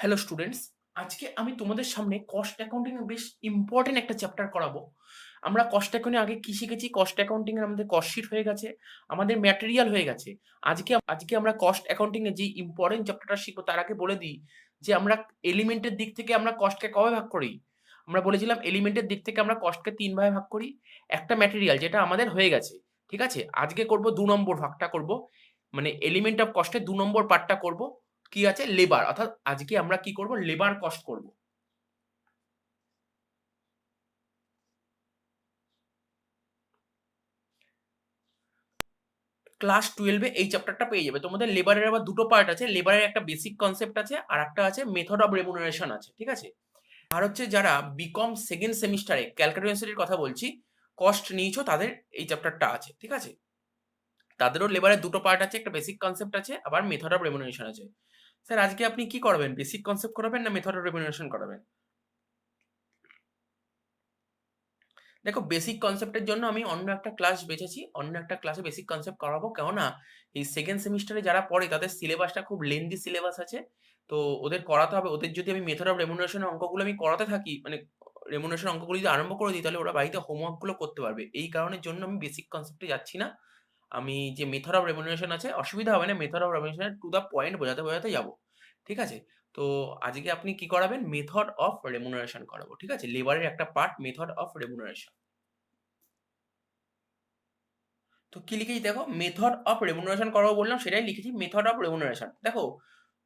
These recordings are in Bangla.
হ্যালো স্টুডেন্টস, আজকে আমি তোমাদের সামনে কস্ট অ্যাকাউন্টিং এর বেশ ইম্পর্টেন্ট একটা চ্যাপ্টার করাবো। আমরা কস্ট অ্যাকাউন্টিং আগে কি শিখেছি? কস্ট অ্যাকাউন্টিং এর আমাদের কস্ট শিট হয়ে গেছে, আমাদের ম্যাটেরিয়াল হয়ে গেছে। আজকে আমরা কস্ট অ্যাকাউন্টিং এর যে ইম্পর্টেন্ট চ্যাপ্টারটা শিখবো তার আগে বলে দিই যে আমরা এলিমেন্টের দিক থেকে আমরা কস্টকে কবে ভাগ করি। আমরা বলেছিলাম এলিমেন্টের দিক থেকে আমরা কস্টকে ৩ ভাগে ভাগ করি। একটা ম্যাটেরিয়াল যেটা আমাদের হয়ে গেছে, ঠিক আছে? আজকে করব ২ নম্বর ভাগটা করব। মানে এলিমেন্ট অফ কস্টের ২ নম্বর পার্টটা করব। কি আছে? লেবার, অর্থাৎ আজকে আমরা কি করব? লেবার কস্ট করব। ক্লাস 12 এ এই চ্যাপ্টারটা পেয়ে যাবে। তোমাদের লেবারের আবার দুটো পার্ট আছে। লেবারের একটা বেসিক কনসেপ্ট আছে আর একটা আছে মেথড অফ রেমুনারেশন আছে, ঠিক আছে? আর হচ্ছে যারা বিকম সেকেন্ড সেমিস্টারে ক্যালকুলেশনের কথা বলছি, কস্ট নিয়েছো তাদের এই চ্যাপ্টারটা আছে, ঠিক আছে? তাদেরও লেবারের দুটো পার্ট আছে, একটা বেসিক কনসেপ্ট আছে আবার মেথড অফ রেমুনারেশন আছে। স্যার আজকে আপনি কি করাবেন? বেসিক কনসেপ্ট করাবেন না মেথড অফ রেমুনারেশন করাবেন? দেখো, বেসিক কনসেপ্টের জন্য আমি অন্য একটা ক্লাস বেছেছি, অন্য একটা ক্লাসে বেসিক কনসেপ্ট করাবো। কেননা এই সেকেন্ড সেমিস্টারে যারা পড়ে তাদের সিলেবাসটা খুব লেন্দি সিলেবাস আছে, তো ওদের করাতে হবে। ওদের যদি আমি মেথড অফ রেমুনারেশনের অঙ্কগুলো আমি করাতে থাকি, মানে রেমুনারেশন অঙ্কগুলো যদি আরম্ভ করে দিই, তাহলে ওরা বাড়িতে হোমওয়ার্কগুলো করতে পারবে। এই কারণের জন্য আমি বেসিক কনসেপ্টে যাচ্ছি না। আমি যে মেথড অফ রেমুনারেশন আছে, অসুবিধা হবে না, method of remuneration to the point বোঝাতে বোঝাতে যাবো, ঠিক আছে? তো আজকে আপনি কি করাবেন? মেথড অফ রেমুনারেশন করাবো, ঠিক আছে? লেবারের একটা পার্ট মেথড অফ রেমুনারেশন। তো কি লিখেছি দেখো, মেথড অফ রেমুনারেশন করাবো বললাম, সেটাই লিখেছি, মেথড অফ রেমুনারেশন। দেখো,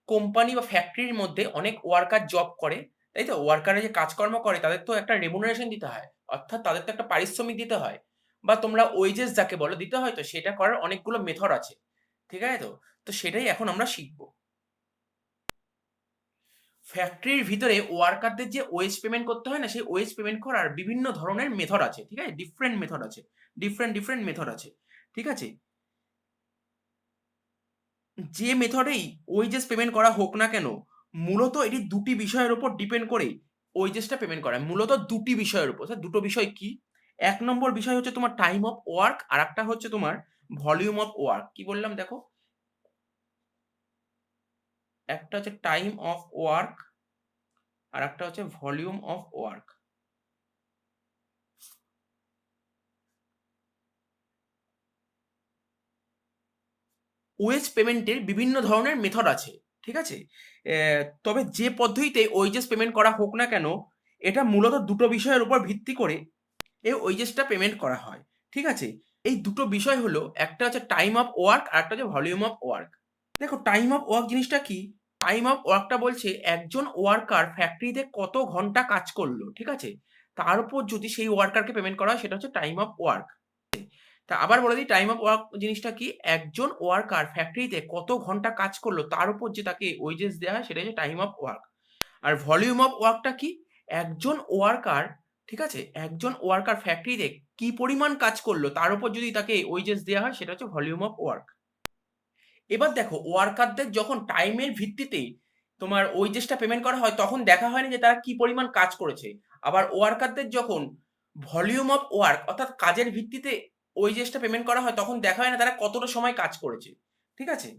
কোম্পানি বা ফ্যাক্টরির মধ্যে অনেক ওয়ার্কার জব করে, তাই তো? ওয়ার্কাররা যে কাজকর্ম করে তাদের তো একটা রেমুনারেশন দিতে হয়, অর্থাৎ তাদের তো একটা পারিশ্রমিক দিতে হয়, বা তোমরা ওয়েজেস যাকে বলো দিতে হয়। তো সেটা করার অনেকগুলো মেথড আছে, ঠিক আছে? তো তো সেটাই এখন আমরা শিখবো। ফ্যাক্টরির ভিতরে ওয়ার্কারদের যে ওয়েজ পেমেন্ট করতে হয় না, সেই ওয়েজ পেমেন্ট করার বিভিন্ন ধরনের মেথড আছে, ঠিক আছে? ডিফারেন্ট মেথড আছে, ডিফারেন্ট মেথড আছে, ঠিক আছে? যে মেথডেই ওয়েজেস পেমেন্ট করা হোক না কেন, মূলত এটি দুটি বিষয়ের উপর ডিপেন্ড করে ওয়েজেসটা পেমেন্ট করা হয়। মূলত দুটি বিষয়ের উপর। স্যার দুটো বিষয় কি? এক নম্বর বিষয় হচ্ছে তোমার টাইম অফ ওয়ার্ক, আর একটা হচ্ছে তোমার ভলিউম অফ ওয়ার্ক। কি বললাম দেখো, একটা হচ্ছে টাইম অফ ওয়ার্ক আর একটা হচ্ছে ভলিউম অফ ওয়ার্ক। ওয়েজ পেমেন্টের বিভিন্ন ধরনের মেথড আছে, ঠিক আছে? তবে যে পদ্ধতিতে ওয়েজেস পেমেন্ট করা হোক না কেন, এটা মূলত দুটো বিষয়ের উপর ভিত্তি করে এই ওয়েজেসটা পেমেন্ট করা হয়, ঠিক আছে? এই দুটো বিষয় হলো, একটা হচ্ছে টাইম অফ ওয়ার্ক আর একটা হচ্ছে ভলিউম অফ ওয়ার্ক। দেখো, টাইম অফ ওয়ার্ক জিনিসটা কি? টাইম অফ ওয়ার্কটা বলছে একজন ওয়ার্কার ফ্যাক্টরিতে কত ঘন্টা কাজ করলো, ঠিক আছে? তার উপর যদি সেই ওয়ার্কারকে পেমেন্ট করা হয়, সেটা হচ্ছে টাইম অফ ওয়ার্ক। তা আবার বলে দিই, টাইম অফ ওয়ার্ক জিনিসটা কি? একজন ওয়ার্কার ফ্যাক্টরিতে কত ঘন্টা কাজ করলো তার উপর যে তাকে ওয়েজেস দেওয়া হয়, সেটা হচ্ছে টাইম অফ ওয়ার্ক। আর ভলিউম অফ ওয়ার্কটা কি? একজন ওয়ার্কার, ঠিক আছে, একজন ওয়ার্কার ফ্যাক্টরিতে কি পরিমাণ কাজ করলো তার উপর যদি তাকে ওয়েজেস দেওয়া হয়, সেটা হচ্ছে ভলিউম অফ ওয়ার্ক। এবার দেখো, ওয়ার্কারদের যখন টাইমের ভিত্তিতে তোমার ওয়েজেসটা পেমেন্ট করা হয়, তখন দেখা হয় না যে তারা কি পরিমাণ কাজ করেছে। আবার ওয়ার্কারদের যখন ভলিউম অফ ওয়ার্ক, অর্থাৎ কাজের ভিত্তিতে ওয়েজেসটা পেমেন্ট করা হয়, তখন দেখা হয় না তারা কতটা সময় কাজ করেছে, ঠিক আছে?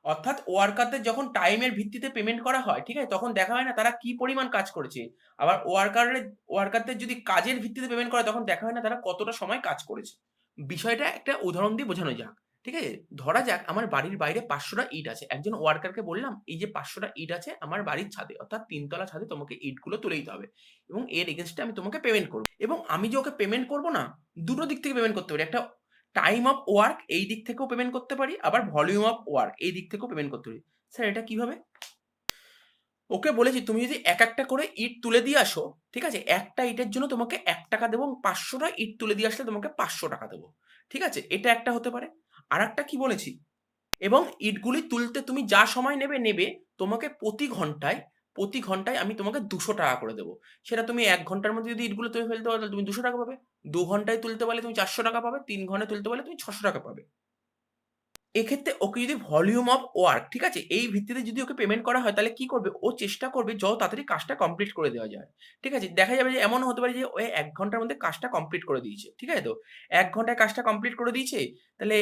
অর্থাৎ ওয়ার্কারদের যখন টাইমের ভিত্তিতে পেমেন্ট করা হয়, ঠিক আছে, তখন দেখা হয় না তারা কি পরিমাণ কাজ করেছে। আবার ওয়ার্কারদের যদি কাজের ভিত্তিতে পেমেন্ট করে, তখন দেখা হয় না তারা কতটা সময় কাজ করেছে। বিষয়টা একটা উদাহরণ দিয়ে বোঝানো যাক, ঠিক আছে? ধরা যাক আমার বাড়ির বাইরে 500টা ইট আছে। একজন ওয়ার্কারকে বললাম, এই যে 500টা ইট আছে আমার বাড়ির ছাদে, অর্থাৎ 3 তলা ছাদে তোমাকে ইটগুলো তুলে দিতে হবে, এবং এর এগেনস্টে আমি তোমাকে পেমেন্ট করবো। এবং আমি যে ওকে পেমেন্ট করবো না, দুটো দিক থেকে পেমেন্ট করতে পারি। একটা টাইম অফ ওয়ার্ক এই দিক থেকেও পেমেন্ট করতে পারি, আবার ভলিউম অফ ওয়ার্ক এই দিক থেকেও পেমেন্ট করতে পারি। স্যার এটা কিভাবে? ওকে বলেছি তুমি যদি এক একটা করে ইট তুলে দিয়ে আসো, ঠিক আছে, একটা ইটের জন্য তোমাকে 1 টাকা দেবো, 500টা ইট তুলে দিয়ে আসলে তোমাকে 500 টাকা দেবো, ঠিক আছে? এটা একটা হতে পারে। আর একটা কি বলেছি, এবং ইটগুলি তুলতে তুমি যা সময় নেবে নেবে, তোমাকে প্রতি ঘন্টায় আমি তোমাকে 200 টাকা করে দেবো। সেটা তুমি 1 ঘন্টার মধ্যে যদি ইটগুলো তুলে ফেলতে পারো, তাহলে তুমি 200 টাকা পাবে। 2 ঘন্টায় তুলতে পারলে তুমি 400 টাকা পাবে, 3 ঘন্টায় তুলতে পারলে তুমি 600 টাকা পাবে। এক্ষেত্রে ওকে যদি ভলিউম অফ ওয়ার্ক, ঠিক আছে, এই ভিত্তিতে যদি ওকে পেমেন্ট করা হয়, তাহলে কি করবে, ও চেষ্টা করবে যত তাড়াতাড়ি কাজটা কমপ্লিট করে দেওয়া যায়। ঠিক আছে, দেখা যাবে যে এমন হতে পারে যে ও 1 ঘন্টার মধ্যে কাজটা কমপ্লিট করে দিয়েছে, ঠিক আছে, তো 1 ঘন্টায় কাজটা কমপ্লিট করে দিয়েছে, তাহলে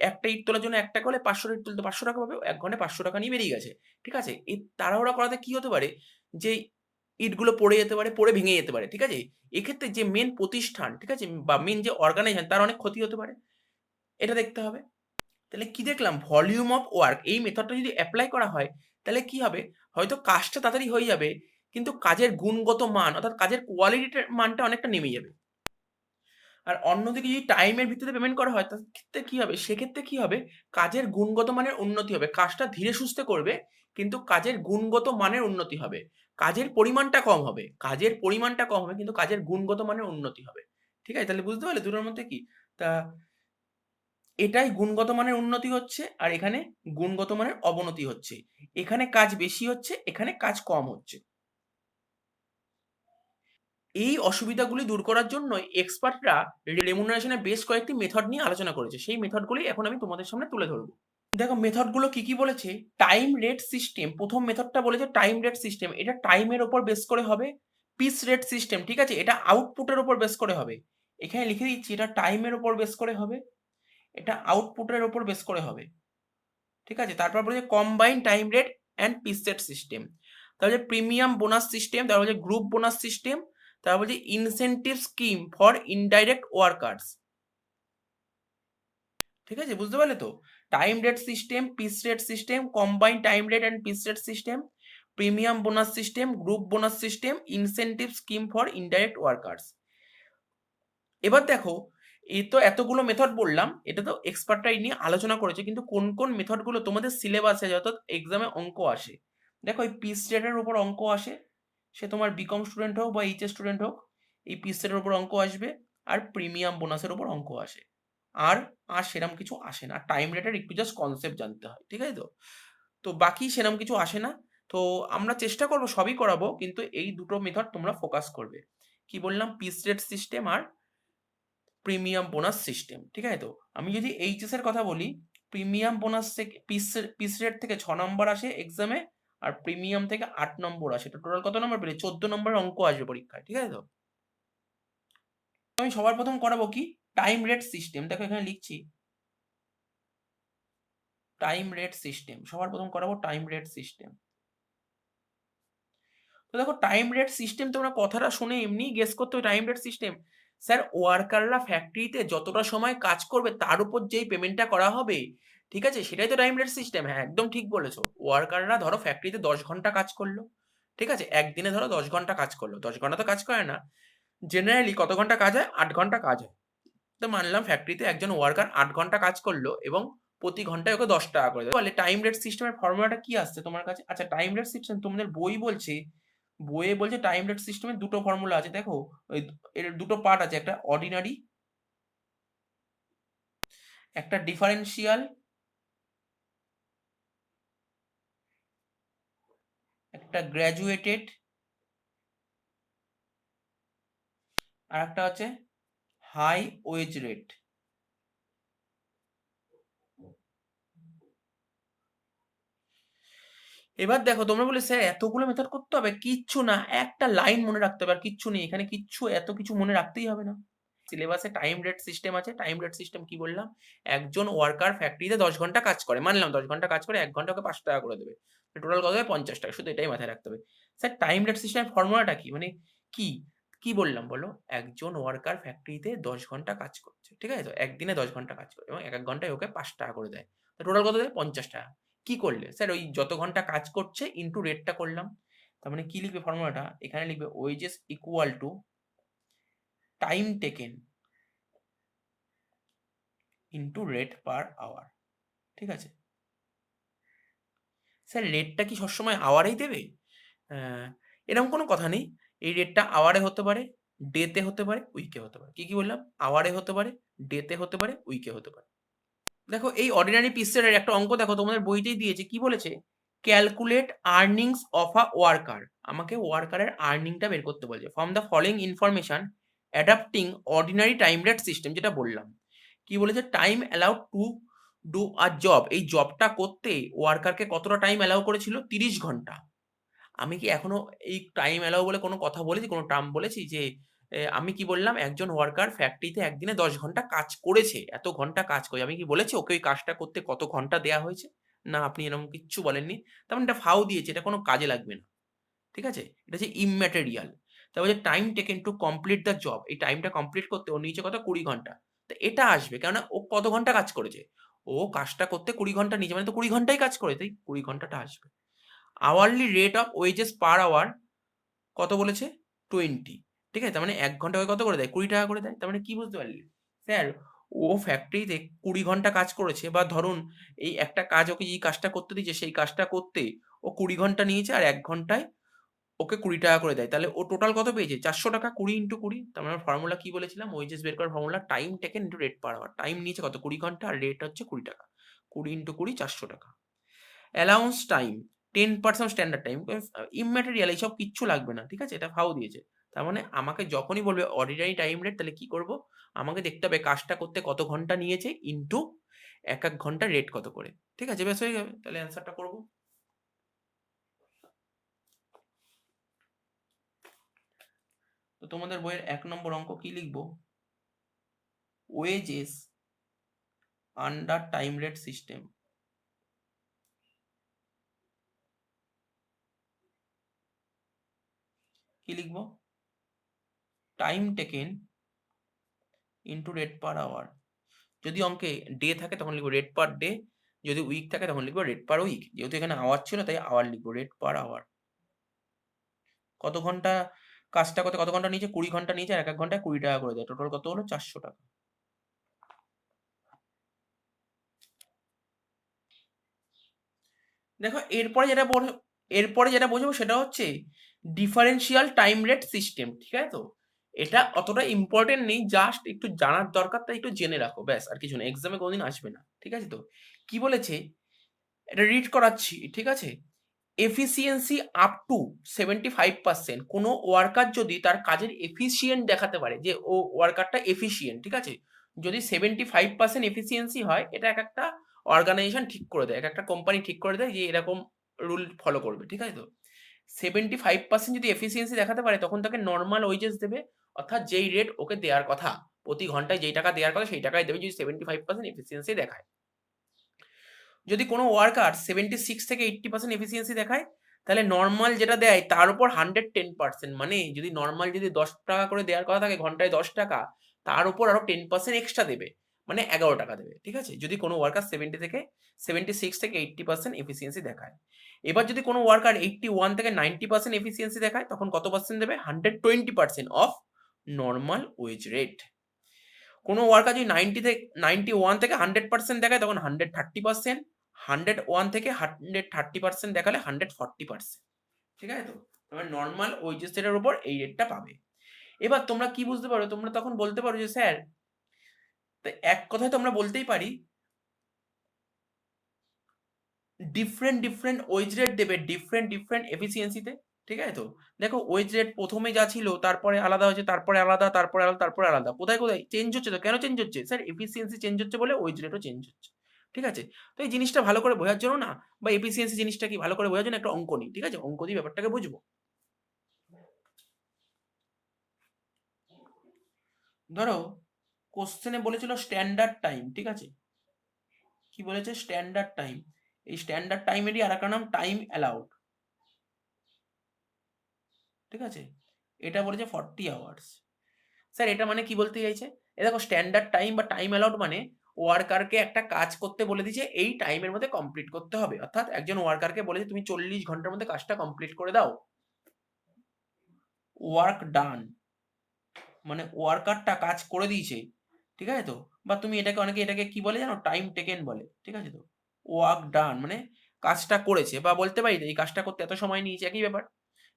একটা ইট তোলার জন্য 1 টাকা হলে 500 ইট তুলতে 500 টাকা পাবে, 1 ঘন্টায় 500 টাকা নিয়ে বেরিয়ে গেছে। ঠিক আছে, এই তাড়াহুড়া করাতে কি হতে পারে, যে ইটগুলো পড়ে যেতে পারে, পড়ে ভেঙে যেতে পারে। ঠিক আছে, এক্ষেত্রে যে মেন প্রতিষ্ঠান, ঠিক আছে, বা মেন যে অর্গানাইজেশন, তার অনেক ক্ষতি হতে পারে, এটা দেখতে হবে। তাহলে কি দেখলাম, ভলিউম অফ ওয়ার্ক এই মেথডটা যদি অ্যাপ্লাই করা হয়, তাহলে কি হবে, হয়তো কাজটা তাড়াতাড়ি হয়ে যাবে, কিন্তু কাজের গুণগত মান অর্থাৎ কাজের কোয়ালিটির মানটা অনেকটা নেমে যাবে। আর অন্যদিকে যদি টাইমের ভিত্তিতে পেমেন্ট করা হয়, তার ক্ষেত্রে কি হবে, সেক্ষেত্রে কি হবে, কাজের গুণগত মানের উন্নতি হবে, কাজটা ধীরে সুস্থে করবে, কিন্তু কাজের গুণগত মানের উন্নতি হবে। কাজের পরিমাণটা কম হবে, কাজের পরিমাণটা কম হবে, কিন্তু কাজের গুণগত মানের উন্নতি হবে। ঠিক আছে, তাহলে বুঝতে পারলে দুটোর মধ্যে কি, তা এটাই গুণগত মানের উন্নতি হচ্ছে, আর এখানে গুণগত মানের অবনতি হচ্ছে। এখানে কাজ বেশি হচ্ছে, এখানে কাজ কম হচ্ছে। এই অসুবিধাগুলি দূর করার জন্যই এক্সপার্টরা রেমুনারেশনের বেশ কয়েকটি মেথড নিয়ে আলোচনা করেছে। সেই মেথডগুলি এখন আমি তোমাদের সামনে তুলে ধরবো। দেখো মেথডগুলো কি কি বলেছে। টাইম রেট সিস্টেম, প্রথম মেথডটা বলেছে টাইম রেট সিস্টেম, এটা টাইমের ওপর বেস করে হবে। পিস রেট সিস্টেম, ঠিক আছে, এটা আউটপুটের ওপর বেস করে হবে। এখানে লিখে দিচ্ছি, এটা টাইমের ওপর বেস করে হবে, এটা আউটপুটের ওপর বেস করে হবে। ঠিক আছে, তারপর বলেছে combine time rate and piece rate system, তারপরে প্রিমিয়াম বোনাস সিস্টেম, তারপর বলছে গ্রুপ বোনাস সিস্টেম, তারপর বলছে incentive scheme for indirect workers. ঠিক আছে, বুঝতে পারলে তো, time rate system, piece rate system, combine time rate and piece rate system, premium bonus system, group bonus system, incentive scheme for indirect workers. এবার দেখো, এই তো এতগুলো মেথড বললাম, এটা তো এক্সপার্টরাই নিয়ে আলোচনা করেছে, কিন্তু কোন কোন মেথডগুলো তোমাদের সিলেবাসে অর্থাৎ এক্সামে অঙ্ক আসে। দেখো এই পিস রেটের উপর অঙ্ক আসে, সে তোমার বিকম স্টুডেন্ট হোক বা এইচএস স্টুডেন্ট হোক, এই পিস রেটের উপর অঙ্ক আসবে, আর প্রিমিয়াম বোনাসের উপর অঙ্ক আসে। আর আর সেরকম কিছু আসে না, টাইম রেটের একটু জাস্ট কনসেপ্ট জানতে হয়। ঠিক আছে, তো তো বাকি সেরকম কিছু আসে না। তো আমরা চেষ্টা করবো সবই করাবো, কিন্তু এই দুটো মেথড তোমরা ফোকাস করবে। কি বললাম, পিস রেট সিস্টেম আর প্রিমিয়াম বোনাস সিস্টেম। ঠিক আছে, তো আমি যদি এইচএস এর কথা বলি, প্রিমিয়াম বোনাস থেকে পিস রেট থেকে 6 নম্বর আসে এক্সামে, আর প্রিমিয়াম থেকে 8 নম্বর আসে, তো টোটাল কত নম্বর পেলে 14 নম্বর অঙ্ক আসবে পরীক্ষায়। ঠিক আছে, তো আমি সবার প্রথম করাবো কি, টাইম রেট সিস্টেম। দেখো এখানে লিখছি টাইম রেট সিস্টেম, সবার প্রথম করাবো টাইম রেট সিস্টেম। তো দেখো টাইম রেট সিস্টেম, তোমরা কথাটা শুনে এমনি গেস করতে হবে টাইম রেট সিস্টেম, স্যার ওয়ার্কাররা ফ্যাক্টরিতে যতটা সময় কাজ করবে তার উপর যেই পেমেন্টটা করা হবে, ঠিক আছে, সেটাই তো টাইম রেট সিস্টেম। হ্যাঁ একদম ঠিক বলেছো, ওয়ার্কাররা ধরো ফ্যাক্টরিতে 10 ঘন্টা কাজ করলো, ঠিক আছে, একদিনে ধরো 10 ঘন্টা কাজ করলো, 10 ঘন্টা তো কাজ করে না, জেনারেলি কত ঘন্টা কাজ হয়, 8 ঘন্টা কাজ হয়। তো মানলাম ফ্যাক্টরিতে একজন ওয়ার্কার 8 ঘন্টা কাজ করলো এবং প্রতি ঘন্টায় ওকে 10 টাকা করে দেবে, বলে টাইম রেট সিস্টেমের ফর্মুলাটা কি আসছে তোমার কাছে। আচ্ছা টাইম রেট সিস্টেম তোমাদের বইয়ে বলছে টাইম রেট সিস্টেমের দুটো ফর্মুলা আছে। দেখো ওই এর দুটো পার্ট আছে, একটা অর্ডিনারি, একটা ডিফারেন্সিয়াল, একটা গ্র্যাজুয়েটেড, আর একটা হচ্ছে হাই ওয়েজ রেট। এবার দেখো তোমরা বলে স্যার এতগুলো মেথড করতে হবে, কিচ্ছু না, একটা লাইন মনে রাখতে হবে, আর কিচ্ছু নেই এখানে, কিচ্ছু এত কিছু মনে রাখতেই হবে না। সিলেবাসে টাইম রেট সিস্টেম আছে, টাইম রেট সিস্টেম কি বললাম, একজন ওয়ার্কার ফ্যাক্টরিতে 10 ঘন্টা কাজ করে, মানলাম 10 ঘন্টা কাজ করে, 1 ঘন্টা ওকে 5 টাকা করে দেবে, টোটাল কত হবে 50 টাকা, শুধু এটাই মাথায় রাখতে হবে। স্যার টাইম রেট সিস্টেমের ফর্মুলাটা কি, মানে কি কি বললাম বলো, একজন ওয়ার্কার ফ্যাক্টরিতে 10 ঘন্টা কাজ করছে, ঠিক আছে, তো একদিনে 10 ঘন্টা কাজ করে এবং এক এক ঘন্টায় ওকে 5 টাকা করে দেয়, টোটাল কত দেবে 50 টাকা। কি করলে স্যার, ওই যত ঘন্টা কাজ করছে ইন্টু রেটটা করলাম, তার মানে কি লিখবে ফর্মুলাটা, এখানে লিখবে wages equal to time taken into rate per hour. ঠিক আছে, স্যার রেটটা কি সবসময় আওয়ারেই দেবে, এরকম কোনো কথা নেই, এই রেটটা আওয়ারে হতে পারে, ডেতে হতে পারে, উইকে হতে পারে। কি কি বললাম, আওয়ারে হতে পারে, ডেতে হতে পারে, উইকে হতে পারে। দেখো এই অর্ডিনারি পিসের একটা অঙ্ক দেখো তোমাদের বইতেই দিয়েছে, কি বলেছে, calculate earnings of a worker, আমাকে ওয়ার্কারের আর্নিংটা বের করতে বলছে, from the following information adapting ordinary time rate system, যেটা বললাম। কি বলেছে, time allowed to do a job, এই জবটা করতে ওয়ার্কারকে কতটা টাইম অ্যালাউ করেছিল? 30 ঘন্টা। আমি কি এখনো এই টাইম অ্যালাউ বলে কোনো কথা বলেছি, কোনো টার্ম বলেছি যে আমি কি বললাম? একজন ওয়ার্কার ফ্যাক্টরিতে একদিনে 10 ঘন্টা কাজ করেছে, এত ঘন্টা কাজ করে। আমি কি বলেছি ওকে ওই কাজটা করতে কত ঘন্টা দেয়া হয়েছে? না, আপনি এরকম কিচ্ছু বলেননি। তার মানে এটা ফাউ দিয়েছে, এটা কোনো কাজে লাগবে না। ঠিক আছে? এটা হচ্ছে ইমম্যাটেরিয়াল। তারপর যে time taken to complete the job, এই টাইমটা কমপ্লিট করতে ওর নিয়েছে কত? 20 ঘন্টা। তো এটা আসবে কেননা ও কত ঘন্টা কাজ করেছে? ও কাজটা করতে 20 ঘন্টা নিয়েছে মানে তো 20 ঘন্টাই কাজ করে, তাই 20 ঘন্টাটা আসবে। Hourly rate of wages per hour কত বলেছে? 20। ঠিক আছে? তার মানে 1 ঘন্টায় কত করে দেয়? 20 টাকা করে দেয়। তার মানে কি বুঝতে পারলি? স্যার ও ফ্যাক্টরিতে 20 ঘন্টা কাজ করেছে, বা ধরুন এই একটা কাজ ওকে যেই কাজটা করতে দিয়েছে সেই কাজটা করতে ও 20 ঘন্টা নিয়েছে আর 1 ঘন্টায় ওকে 20 টাকা করে দেয়। তাহলে ও টোটাল কত পেয়েছে? 400 টাকা। 20 ইন্টু 20। তার মানে ফর্মুলা কি বলেছিলাম? ওয়েজেস বের করার formula time taken into rate per hour. Time নিয়েছে কত? 20 ঘন্টা আর রেট হচ্ছে 20 টাকা। 20 ইন্টু 20 400 টাকা। Allowance time 10% standard time. Immaterial এইসব কিচ্ছু লাগবে না। ঠিক আছে? এটা ফাও দিয়েছে। তার মানে আমাকে যখনই বলবে অর্ডিনারি টাইম রেট, তাহলে কি করব? আমাকে দেখতে হবে কাজটা করতে কত ঘন্টা নিয়েছে ইন্টু এক ঘন্টা রেট কত করে। ঠিক আছে? ব্যাস হয়ে যাবে। তাহলে অ্যান্সারটা করব। তো তোমাদের বইয়ের 1 নম্বর অঙ্ক কি লিখবো? Wages under time rate system. কি লিখবো? Time taken into rate per hour. যদি অঙ্কে ডে থাকে তখন লিখবো রেট পার ডে, যদি উইক থাকে তখন লিখবো রেট পার উইক। যেহেতু এখানে আওয়ার ছিল তাই আওয়ার লিখবো, রেট পার আওয়ার। কত ঘন্টা কাজটা করতে কত ঘন্টা নিয়েছে? 20 ঘন্টা নিয়েছে আর এক এক ঘন্টায় 20 টাকা করে দেয়। টোটাল কত হলো? 400 টাকা। দেখো এরপরে যেটা বোঝাবো সেটা হচ্ছে ডিফারেন্সিয়াল টাইম রেট সিস্টেম। ঠিক আছে? তো এটা অতটা ইম্পর্টেন্ট নেই, জাস্ট একটু জানার দরকার, তাই একটু জেনে রাখো, ব্যাস আর কিছু না। এক্সামে কোনোদিন আসবে না। ঠিক আছে? তো কি বলেছে এটা রিড করাচ্ছি। ঠিক আছে? Efficiency up to 75%। কোনো ওয়ার্কার যদি তার কাজের এফিসিয়েন্ট দেখাতে পারে যে ও ওয়ার্কারটা এফিসিয়েন্ট, ঠিক আছে, যদি 75% এফিসিয়েন্সি হয়, এটা এক একটা অর্গানাইজেশন ঠিক করে দেয়, এক একটা কোম্পানি ঠিক করে দেয় যে এরকম রুল ফলো করবে। ঠিক আছে? তো 75% যদি এফিসিয়েন্সি দেখাতে পারে তখন তাকে নর্মাল ওয়েজেস দেবে, অর্থাৎ যেই রেট ওকে দেওয়ার কথা, প্রতি ঘন্টায় যেই টাকা দেওয়ার কথা সেই টাকায় দেবে যদি 75% এফিসিয়েন্সি দেখায়। যদি কোনো ওয়ার্কার 76 থেকে 80% এফিসিয়েন্সি দেখায়, তাহলে নর্মাল যেটা দেয় তার উপর 110%, মানে যদি নর্মাল যদি 10 টাকা করে দেওয়ার কথা থাকে ঘন্টায় 10 টাকা, তার উপর আরো 10% এক্সট্রা দেবে, মানে 11 টাকা দেবে। ঠিক আছে? যদি কোনো ওয়ার্কার 76 থেকে 80% এফিসিয়েন্সি দেখায়। এবার যদি কোনো ওয়ার্কার 81 থেকে 90% এফিসিয়েন্সি দেখায় তখন কত পার্সেন্ট দেবে? 120% অফ নর্মাল ওয়েজ রেট। কোনো ওয়ার্কার যদি 91 থেকে 100% দেখায় তখন 130%, 101 থেকে 130% দেখালে 140%। ঠিক আছে? তো তোমার নর্মাল ওয়েজেস এর উপর এই রেটটা পাবে। এবার তোমরা কি বুঝতে পারো? তোমরা তখন বলতে পারো যে স্যার, এক কথায় তোমরা বলতেই পারি ডিফারেন্ট ওয়েজ রেট দেবে ডিফারেন্ট এফিসিয়েন্সিতে। ঠিক আছে? তো দেখো ওয়েজ রেট প্রথমে যা ছিল তারপরে আলাদা হচ্ছে, তারপরে আলাদা, তারপরে আলাদা, তারপরে আলাদা। কোথায় কোথায় চেঞ্জ হচ্ছে? তো কেন চেঞ্জ হচ্ছে? স্যার এফিসিয়েন্সি চেঞ্জ হচ্ছে বলে ওয়েজ রেটও চেঞ্জ হচ্ছে। ঠিক আছে? তো এই জিনিসটা ভালো করে বোঝার জন্য না, বা এফিসিয়েন্সি জিনিসটা কি ভালো করে বোঝার জন্য একটা অঙ্ক নিই। ঠিক আছে? অঙ্ক দিয়ে ব্যাপারটাকে বুঝবো। ধরো কোশ্চেনে বলেছিল স্ট্যান্ডার্ড টাইম। ঠিক আছে? কি বলেছে? Standard time. এই স্ট্যান্ডার্ড টাইমেরই আর একটা নাম টাইম অ্যালাউড। ঠিক আছে? এটা বলেছে 40 আওয়ার্স। স্যার এটা মানে কি বলতে চাইছে? এ দেখো স্ট্যান্ডার্ড টাইম বা টাইম অ্যালাউড মানে ওয়ার্কারকে একটা কাজ করতে বলে দিয়েছে, এই টাইমের মধ্যে কমপ্লিট করতে হবে। অর্থাৎ একজন ওয়ার্কারকে বলেছে তুমি 40 ঘন্টার মধ্যে কাজটা কমপ্লিট করে দাও। ওয়ার্ক ডান মানে ওয়ার্কারটা কাজ করে দিয়েছে। ঠিক আছে? তো বা তুমি অনেকে এটাকে কি বলে জানো? টাইম টেকেন বলে। ঠিক আছে? তো ওয়ার্ক ডান মানে কাজটা করেছে, বা বলতে পারি এই কাজটা করতে এত সময় নিয়েছে, একই ব্যাপার।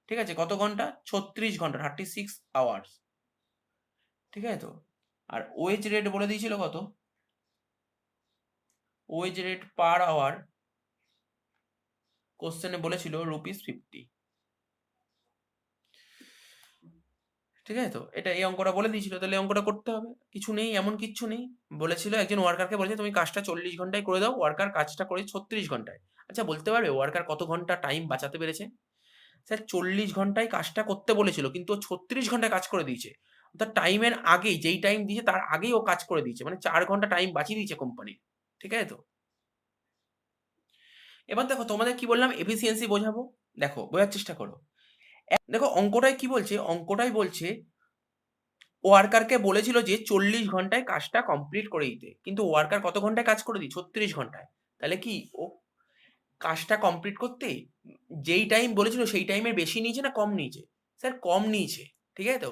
ঠিক আছে? কত ঘন্টা? 36 ঘন্টা, 36 আওয়ার্স। ঠিক আছে? তো আর ওয়েজ রেট বলে দিয়েছিল কত? ওয়েজ রেট পার আওয়ার কোশ্চেনে বলেছিল ₹50। ঠিক আছে? তো এটা এই অঙ্কটা বলে দিয়েছিল, তাহলে এই অঙ্কটা করতে হবে। কিছু নেই, এমন কিচ্ছু নেই। বলেছিল একজন ওয়ার্কারকে বলেছে তুমি কাজটা 40 ঘন্টায় করে দাও, ওয়ার্কার কাজটা করে 36 ঘন্টায়। আচ্ছা বলতে পারবে ওয়ার্কার কত ঘন্টা টাইম বাঁচাতে পেরেছে? স্যার 40 ঘন্টায় কাজটা করতে বলেছিল কিন্তু ও 36 ঘন্টায় কাজ করে দিয়েছে। অর্থাৎ টাইমের আগেই, যেই টাইম দিয়েছে তার আগেই ও কাজ করে দিয়েছে, মানে 4 ঘন্টা টাইম বাঁচিয়ে দিয়েছে কোম্পানি। ঠিক আছে তো? এবার দেখো তোমাদের কি বললাম, এফিসিয়েন্সি বোঝাবো। দেখো বোঝার চেষ্টা করো। দেখো অঙ্কটাই কি বলছে, অঙ্কটাই বলছে ওয়ার্কারকে বলেছিল যে 40 ঘন্টায় কাজটা কমপ্লিট করে দিতে, কিন্তু ওয়ার্কার কত ঘন্টায় কাজ করে দিই? 36 ঘন্টায়। তাহলে কি ও কাজটা কমপ্লিট করতে যেই টাইম বলেছিল সেই টাইমের বেশি নিয়েছে না কম নিয়েছে? স্যার কম নিয়েছে। ঠিক আছে তো?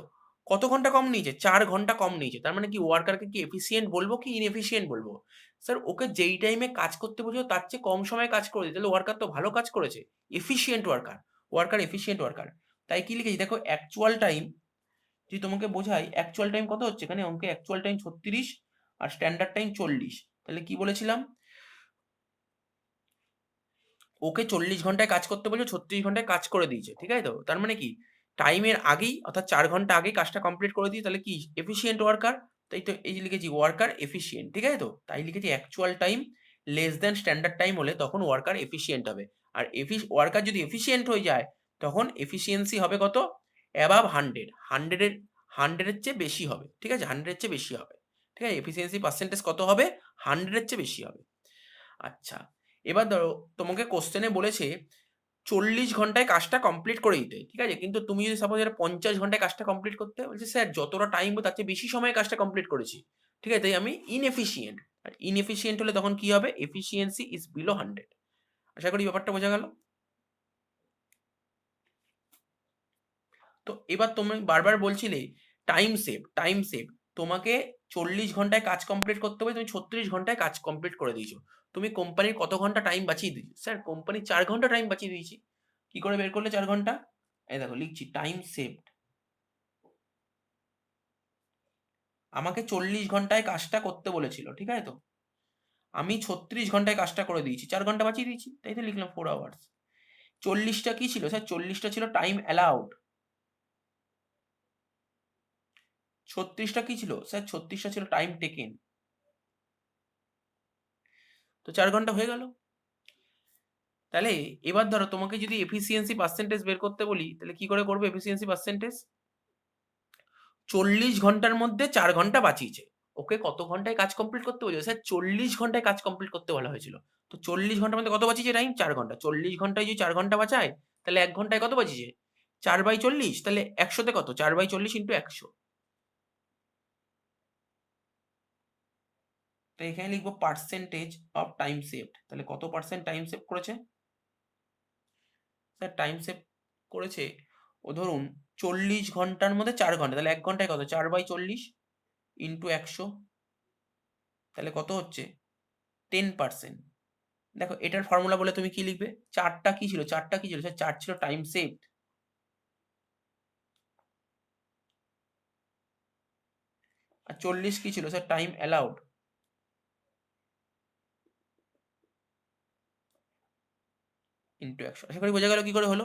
কত ঘন্টা কম নিয়েছে? 4 ঘন্টা কম নিয়েছে। তার মানে কি ওয়ার্কারকে কি এফিসিয়েন্ট বলবো কি ইনএফিসিয়েন্ট বলবো? স্যার ওকে যেই টাইমে কাজ করতে বলেছিল তার চেয়ে কম সময়ে কাজ করে দিই, তাহলে ওয়ার্কার তো ভালো কাজ করেছে, efficient worker. Worker efficient worker. তাই কি লিখেছি দেখো, অ্যাকচুয়াল টাইম, যদি তোমাকে বোঝাই অ্যাকচুয়াল টাইম কত হচ্ছে, এখানে অঙ্কে অ্যাকচুয়াল টাইম 36 আর স্ট্যান্ডার্ড টাইম 40। তাহলে কি বলেছিলাম, ওকে 40 ঘন্টায় কাজ করতে বলছে, 36 ঘন্টায় কাজ করে দিয়েছে। ঠিক আছে তো? তার মানে কি টাইমের আগেই, অর্থাৎ 4 ঘন্টা আগেই কাজটা কমপ্লিট করে দিয়ে, তাহলে কি এফিসিয়েন্ট ওয়ার্কার। তাই তো এই যে লিখেছি ওয়ার্কার এফিসিয়েন্ট। ঠিক আছে তো? তাই লিখেছি actual time less than standard time হলে তখন ওয়ার্কার এফিসিয়েন্ট হবে। আর ওয়ার্কার যদি এফিসিয়েন্ট হয়ে যায় তখন এফিসিয়েন্সি হবে কত? অ্যাবাভ 100। 100-এর চেয়ে বেশি হবে। ঠিক আছে? 100-এর চেয়ে বেশি হবে। ঠিক আছে? এফিসিয়েন্সি পার্সেন্টেজ কত হবে? 100-এর চেয়ে বেশি হবে। আচ্ছা, এবার ধরো তোমাকে কোশ্চেনে বলেছে 40 ঘন্টায় কাজটা কমপ্লিট করে দিতে। ঠিক আছে? কিন্তু তুমি যদি সাপোজ এটা 50 ঘন্টায় কাজটা কমপ্লিট করতে, বলছে স্যার যতটা টাইম তার চেয়ে বেশি সময়ে কাজটা কমপ্লিট করেছি। ঠিক আছে? তাই আমি ইনএফিসিয়েন্ট। আর ইনএফিসিয়েন্ট হলে তখন কি হবে? Efficiency is below 100। আশা করি ব্যাপারটা বোঝা গেল। তো এবার তুমি বারবার বলছিলে টাইম সেভ, টাইম সেভ। তোমাকে 40 ঘন্টায় কাজ কমপ্লিট করতে হবে, তুমি 36 ঘন্টায় কাজ কমপ্লিট করে দিয়েছো। তুমি কোম্পানির কত ঘন্টা টাইম বাঁচিয়ে দিয়েছো? স্যার কোম্পানি 4 ঘন্টা টাইম বাঁচিয়ে দিয়েছি। কি করে বের করলে 4 ঘন্টা? এই দেখো লিখছি টাইম সেভড। আমাকে 40 ঘন্টায় কাজটা করতে বলেছিল। ঠিক আছে তো? আমি 36 ঘন্টায় কাজটা করে দিয়েছি, 4 ঘন্টা বাঁচিয়ে দিয়েছি। তাই তো লিখলাম 4 আওয়ার্স। 40টা কি ছিল স্যার? 40টা ছিল টাইম অ্যালাউড। 36টা কি ছিল স্যার? 36টা ছিল টাইম টেকেন। তো 4 ঘন্টা হয়ে গেল। তাহলে এবার ধরো তোমাকে যদি এফিসিয়েন্সি পার্সেন্টেজ বের করতে বলি, তাহলে কি করে করবে এফিসিয়েন্সি পার্সেন্টেজ? 40 ঘন্টার মধ্যে 4 ঘন্টা বাঁচিয়েছে। ওকে কত ঘন্টায় কাজ কমপ্লিট করতে বলেছে? স্যার 40 ঘন্টায় কাজ কমপ্লিট করতে বলা হয়েছিল। তো 40 ঘন্টার মধ্যে কত বাঁচিয়েছে টাইম? 4 ঘন্টা। 40 ঘন্টায় যদি 4 ঘন্টা বাঁচায় তাহলে 1 ঘন্টায় কত বাঁচিয়েছে? 4/40। তাহলে 100-তে কত? 4/40 ইন্টু 100। তো এখানে লিখবো পার্সেন্টেজ অফ টাইম সেভড। তাহলে কত পার্সেন্ট টাইম সেভ করেছে? স্যার টাইম সেভ করেছে ও ধরুন 40 ঘন্টার মধ্যে 4 ঘন্টা, তাহলে 1 ঘন্টায় কত? 4/40 ইন্টু 100। তাহলে কত হচ্ছে? 10%। দেখো এটার ফর্মুলা বলে তুমি কি লিখবে? 4টা কি ছিল? 4টা কি ছিল স্যার? 4 ছিল টাইম সেভড। আর 40 কি ছিল স্যার? Time allowed. ইন্টু 100। আশা করি বোঝা গেল কি করে হলো।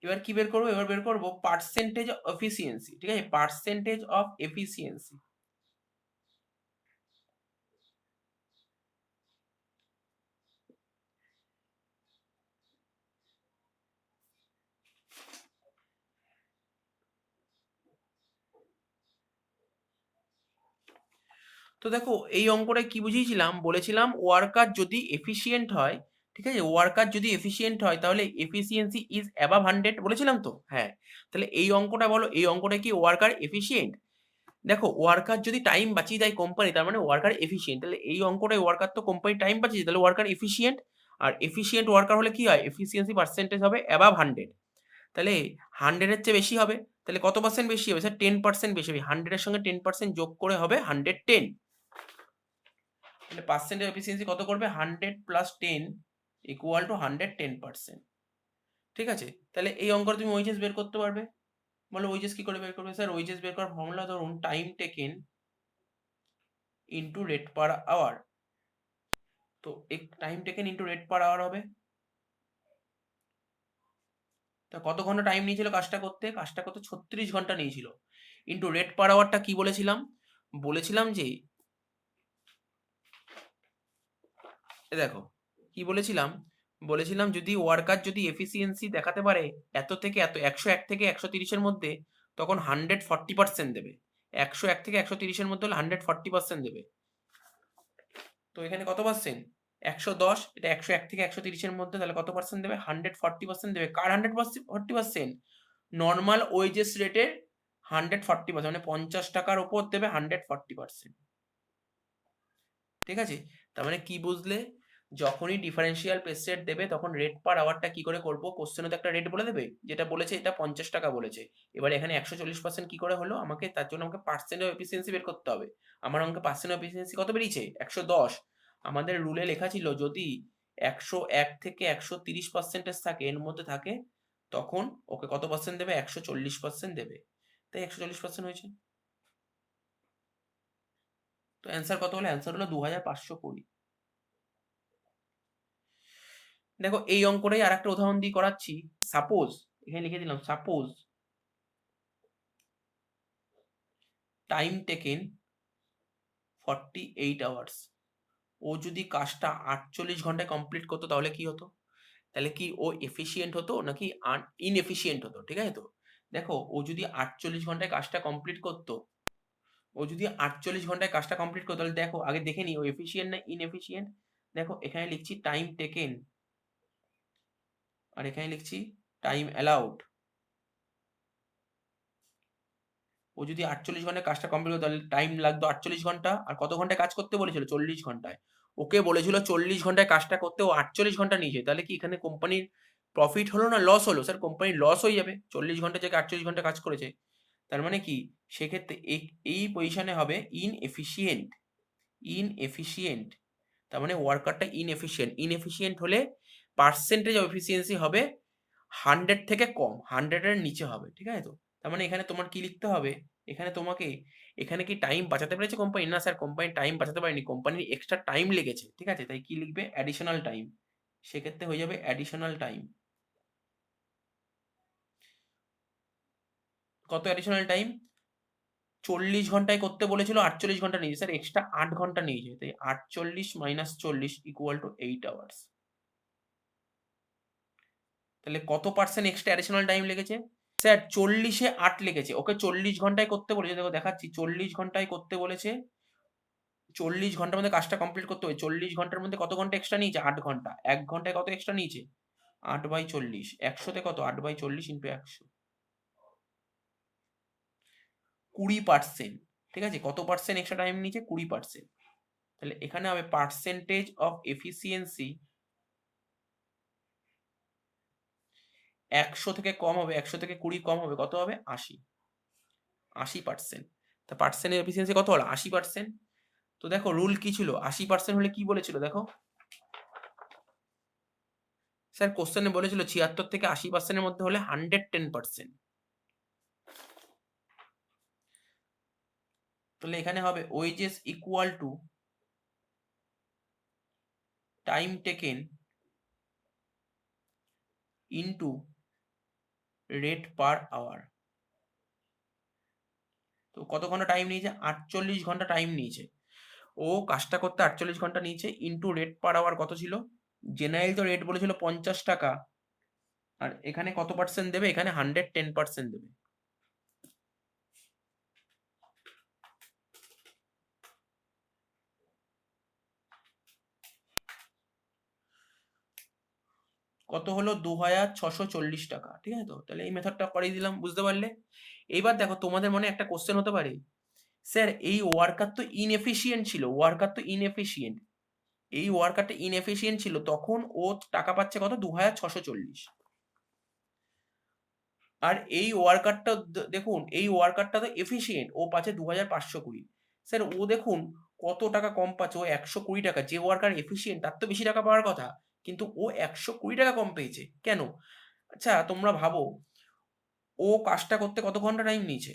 এবার কি বের করবো? এবার বের করবো পার্সেন্টেজ অফ এফিসিয়েন্সি। ঠিক আছে? Percentage of efficiency. তো দেখো এই অঙ্কটায় কি বুঝিয়েছিলাম, বলেছিলাম ওয়ার্কার যদি এফিসিয়েন্ট হয়, ঠিক আছে, ওয়ার্কার যদি এফিসিয়েন্ট হয় তাহলে এফিসিয়েন্সি ইজ অ্যাবাভ 100 বলেছিলাম তো? হ্যাঁ। তাহলে এই অঙ্কটা বলো, এই অঙ্কটা কি ওয়ার্কার এফিসিয়েন্ট? দেখো ওয়ার্কার যদি টাইম বাঁচিয়ে দেয় কোম্পানি, তার মানে ওয়ার্কার এফিসিয়েন্ট। তাহলে এই অঙ্কটাই ওয়ার্কার তো কোম্পানি টাইম বাঁচিয়েছে, তাহলে ওয়ার্কার এফিসিয়েন্ট। আর এফিসিয়েন্ট ওয়ার্কার হলে কি হয়? এফিসিয়েন্সি পার্সেন্টেজ হবে অ্যাবাভ 100। তাহলে 100-এর চেয়ে বেশি হবে। তাহলে কত পার্সেন্ট বেশি হবে স্যার? 10% বেশি হবে। 100-এর সঙ্গে 10% যোগ করে হবে 110। তাহলে পার্সেন্টেজ এফিসিয়েন্সি কত করবে? 100 প্লাস 10 ইকুয়াল টু 110%। ঠিক আছে? তাহলে এই অঙ্কটা তুমি ওয়েজেস বের করতে পারবে। বলো ওয়েজেস কি করে বের করবে? স্যার ওয়েজেস বের করার ফর্মুলা ধরুন time taken into rate per hour. তো time taken into rate per hour হবে। তা কত ঘন্টা টাইম নিয়েছিল কাজটা করতে? কাজটা করতে 36 ঘন্টা নিয়েছিল। ইন্টু রেট পার আওয়ারটা কি বলেছিলাম? বলেছিলাম যে দেখো কি বলেছিলাম, বলেছিলাম যদি ওয়ার্কার যদি এফিসিয়েন্সি দেখাতে পারে এত থেকে এত 101 থেকে 130-এর মধ্যে, তখন 140% দেবে। 101 থেকে 130-এর মধ্যে হলে 140% দেবে। তো এখানে কত পার্সেন্ট? 110, এটা 101 থেকে 130-এর মধ্যে, তাহলে কত পার্সেন্ট দেবে? 140% দেবে। কার 140%? নর্মাল ওয়েজেস রেটের 140%, মানে 50 টাকার উপর দেবে 140%। ঠিক আছে? তার মানে কি বুঝলে? যখনই ডিফারেন্সিয়াল পেস রেট দেবে তখন রেট পার আওয়ারটা কি করে করবো? কোশ্চেনে তো একটা রেট বলে দেবে, যেটা বলেছে এটা 50 টাকা বলেছে। এবার এখানে 140% কি করে হলো? আমাকে তার জন্য আমাকে পার্সেন্ট অফ এফিসিয়েন্সি বের করতে হবে। আমার অঙ্কে পার্সেন্ট অফ এফিসিয়েন্সি কত বেরিয়েছে? 110। আমাদের রুলে লেখা ছিল যদি 101 থেকে 130% থাকে, এর মধ্যে থাকে, তখন ওকে কত পার্সেন্ট দেবে? 140% দেবে। তাই 140% হয়েছে। তো অ্যান্সার কত হলো? অ্যান্সার হলো 2520। দেখো এই অঙ্কটাই আর একটা উদাহরণ দিয়ে করাচ্ছি। সাপোজ, এখানে লিখে দিলাম, সাপোজ টাইম টেকেন 48 আওয়ার্স। ও যদি কাজটা 48 ঘন্টায় কমপ্লিট করতো তাহলে কি হতো? তাহলে কি ও এফিসিয়েন্ট হতো নাকি ইনএফিসিয়েন্ট হতো? ঠিক আছে? তো দেখো ও যদি 48 ঘন্টায় কাজটা কমপ্লিট করতো, ও যদি 48 ঘন্টায় কাজটা কমপ্লিট করতো, তাহলে দেখো আগে দেখে নি ও এফিসিয়েন্ট না ইনএফিসিয়েন্ট। দেখো এখানে লিখছি টাইম টেকেন, আর এখানে লিখছি টাইম অ্যালাউড। ও যদি 48 ঘন্টায় কাজটা কমপ্লিট করতো তাহলে টাইম লাগতো 48 ঘন্টা, আর কত ঘন্টায় কাজ করতে বলেছিল? 40 ঘন্টায়। ওকে বলেছিল 40 ঘন্টায় কাজটা করতে, ও 48 ঘন্টা নিয়েছে, তাহলে কি এখানে কোম্পানির প্রফিট হলো না লস হলো? স্যার কোম্পানির লস হয়ে যাবে, 40 ঘন্টা থেকে 48 ঘন্টা কাজ করেছে। তার মানে কি সেক্ষেত্রে এই পজিশনে হবে ইনএফিসিয়েন্ট। ইনএফিসিয়েন্ট তার মানে ওয়ার্কারটা ইনএফিসিয়েন্ট। ইনএফিসিয়েন্ট হলে পার্সেন্টেজ অফ এফিসিয়েন্সি হবে 100 থেকে কম, 100-এর নিচে হবে। ঠিক আছে? তো তার মানে এখানে তোমার কি লিখতে হবে? এখানে তোমাকে, এখানে কি টাইম বাঁচাতে পেরেছে কোম্পানি? না স্যার, কোম্পানি টাইম বাঁচাতে পারেনি, কোম্পানির এক্সট্রা টাইম লেগেছে। ঠিক আছে? তাই কি লিখবে? Additional time. সেক্ষেত্রে হয়ে যাবে অ্যাডিশনাল টাইম। কত অ্যাডিশনাল টাইম? 40 ঘন্টায় করতে বলেছিল, 48 ঘন্টা নিয়েছে, স্যার এক্সট্রা 8 ঘন্টা নিয়েছে, তাই 48 মাইনাস 40 ইকুয়াল টু 8 আওয়ার্স। তাহলে কত পার্সেন্ট এক্সট্রা অ্যাডিশনাল টাইম লেগেছে? স্যার 40-এ 8 লেগেছে। ওকে 40 ঘন্টায় করতে বলেছে, দেখো দেখাচ্ছি, 40 ঘন্টায় করতে বলেছে, 40 ঘন্টার মধ্যে কাজটা কমপ্লিট করতে হবে। 40 ঘন্টার মধ্যে কত ঘন্টা এক্সট্রা নিয়েছে? 8 ঘন্টা। 1 ঘন্টায় কত এক্সট্রা নিয়েছে? 8/40। 100-তে কত? 8/40 ইন্টু 100, 20%। ঠিক আছে? কত পার্সেন্ট এক্সট্রা টাইম নিয়েছে? 20%। তাহলে এখানে হবে পার্সেন্টেজ অফ এফিসিয়েন্সি 100 থেকে কম হবে, 100 থেকে 20 কম হবে, কত হবে? 80। 80%। তা পার্সেন্টের এফিসিয়েন্সি কত হলো? 80%। তো দেখো রুল কি ছিল? 80% হলে কি বলেছিল দেখো? স্যার কোশ্চেনে বলেছিল 76 থেকে 80%-এর মধ্যে হলে 110%। তাহলে এখানে হবে wages equal to time taken into rate per hour. তো কত ঘন্টা টাইম নিয়েছে? 48 ঘন্টা টাইম নিয়েছে। ও কাজটা করতে 48 ঘন্টা নিয়েছে, ইনটু রেট পার আওয়ার কত ছিল? জেনারেল তো রেট বলেছিল 50 টাকা, আর এখানে কত পার্সেন্ট দেবে? এখানে 110% দেবে। কত হলো? 2640 টাকা। ঠিক আছে? তো তাহলে এই মেথডটা করিয়ে দিলাম, বুঝতে পারলে? এইবার দেখো তোমাদের মনে একটা কোশ্চেন হতে পারে, স্যার এই ওয়ার্কার তো ইনএফিসিয়েন্ট ছিল, ওয়ার্কার তো ইনএফিসিয়েন্ট, এই ওয়ার্কারটা ইনএফিসিয়েন্ট ছিল, তখন ও টাকা পাচ্ছে কত? 2640। আর এই ওয়ার্কারটা দেখুন, এই ওয়ার্কারটা তো এফিসিয়েন্ট, ও পাচ্ছে 2520। স্যার ও দেখুন কত টাকা কম পাচ্ছে, ও 120 টাকা। যে ওয়ার্কার এফিসিয়েন্ট তার তো বেশি টাকা পাওয়ার কথা, কিন্তু ও 120 টাকা কম পেয়েছে কেন? আচ্ছা তোমরা ভাবো, ও কাজটা করতে কত ঘন্টা টাইম নিয়েছে?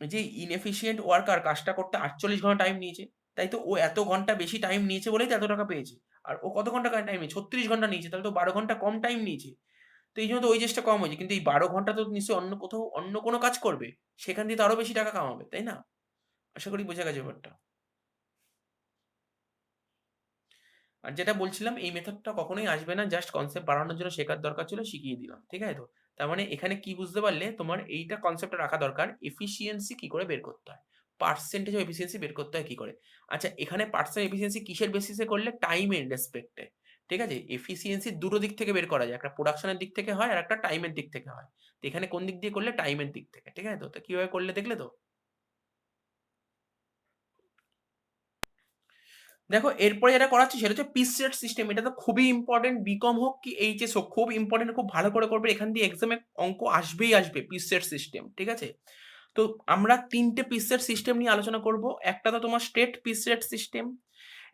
যে ইনএফিসিয়েন্ট ওয়ার্কার কাজটা করতে 48 ঘন্টা টাইম নিয়েছে, তাই তো ও এত ঘন্টা বেশি টাইম নিয়েছে বলেই তো এত টাকা পেয়েছে। আর ও কত ঘন্টা টাইম নিয়েছে? 36 ঘন্টা নিয়েছে, তাহলে তো 12 ঘন্টা কম টাইম নিয়েছে। তো এই জন্য তো ওয়েজেসটা কম হয়েছে, কিন্তু এই 12 ঘন্টা তো নিশ্চয়ই অন্য কোথাও অন্য কোনো কাজ করবে, সেখান দিয়ে তো আরো বেশি টাকা কামাবে, তাই না? আশা করি বোঝা গেছে ব্যাপারটা। আর যেটা বলছিলাম, এই মেথডটা কখনোই আসবে না, জাস্ট কনসেপ্ট বাড়ানোর জন্য শেখার দরকার ছিল, শিখিয়ে দিলাম, ঠিক আছে তো? তার মানে এখানে কি বুঝতে পারলে, তোমার এইটা কনসেপ্টটা রাখা দরকার, এফিসিয়েন্সি কি করে বের করতে হয়, পার্সেন্টেজ অফ এফিসিয়েন্সি বের করতে হয় কি করে। আচ্ছা, এখানে পার্সেন্ট এফিসিয়েন্সি কিসের বেসিসে করলে? টাইমের রেসপেক্টে, ঠিক আছে? এফিসিয়েন্সি দুটো দিক থেকে বের করা যায়, একটা প্রোডাকশনের দিক থেকে হয় আর একটা টাইমের দিক থেকে হয়। তো এখানে কোন দিক দিয়ে করলে? টাইমের দিক থেকে, ঠিক আছে তো? তো কিভাবে করলে দেখলে তো? দেখো, এরপরে যেটা করাচ্ছি সেটা হচ্ছে পিস রেট সিস্টেম। এটা তো খুবই ইম্পর্টেন্ট, বিকম হোক কি এইচএস হোক, খুব ইম্পর্টেন্ট, খুব ভালো করে করবে, এখান দিয়ে এক্সামে অঙ্ক আসবেই আসবে, পিস রেট সিস্টেম, ঠিক আছে? তো আমরা তিনটে পিস রেট সিস্টেম নিয়ে আলোচনা করব। একটা তো তোমার স্টেট পিস রেট সিস্টেম,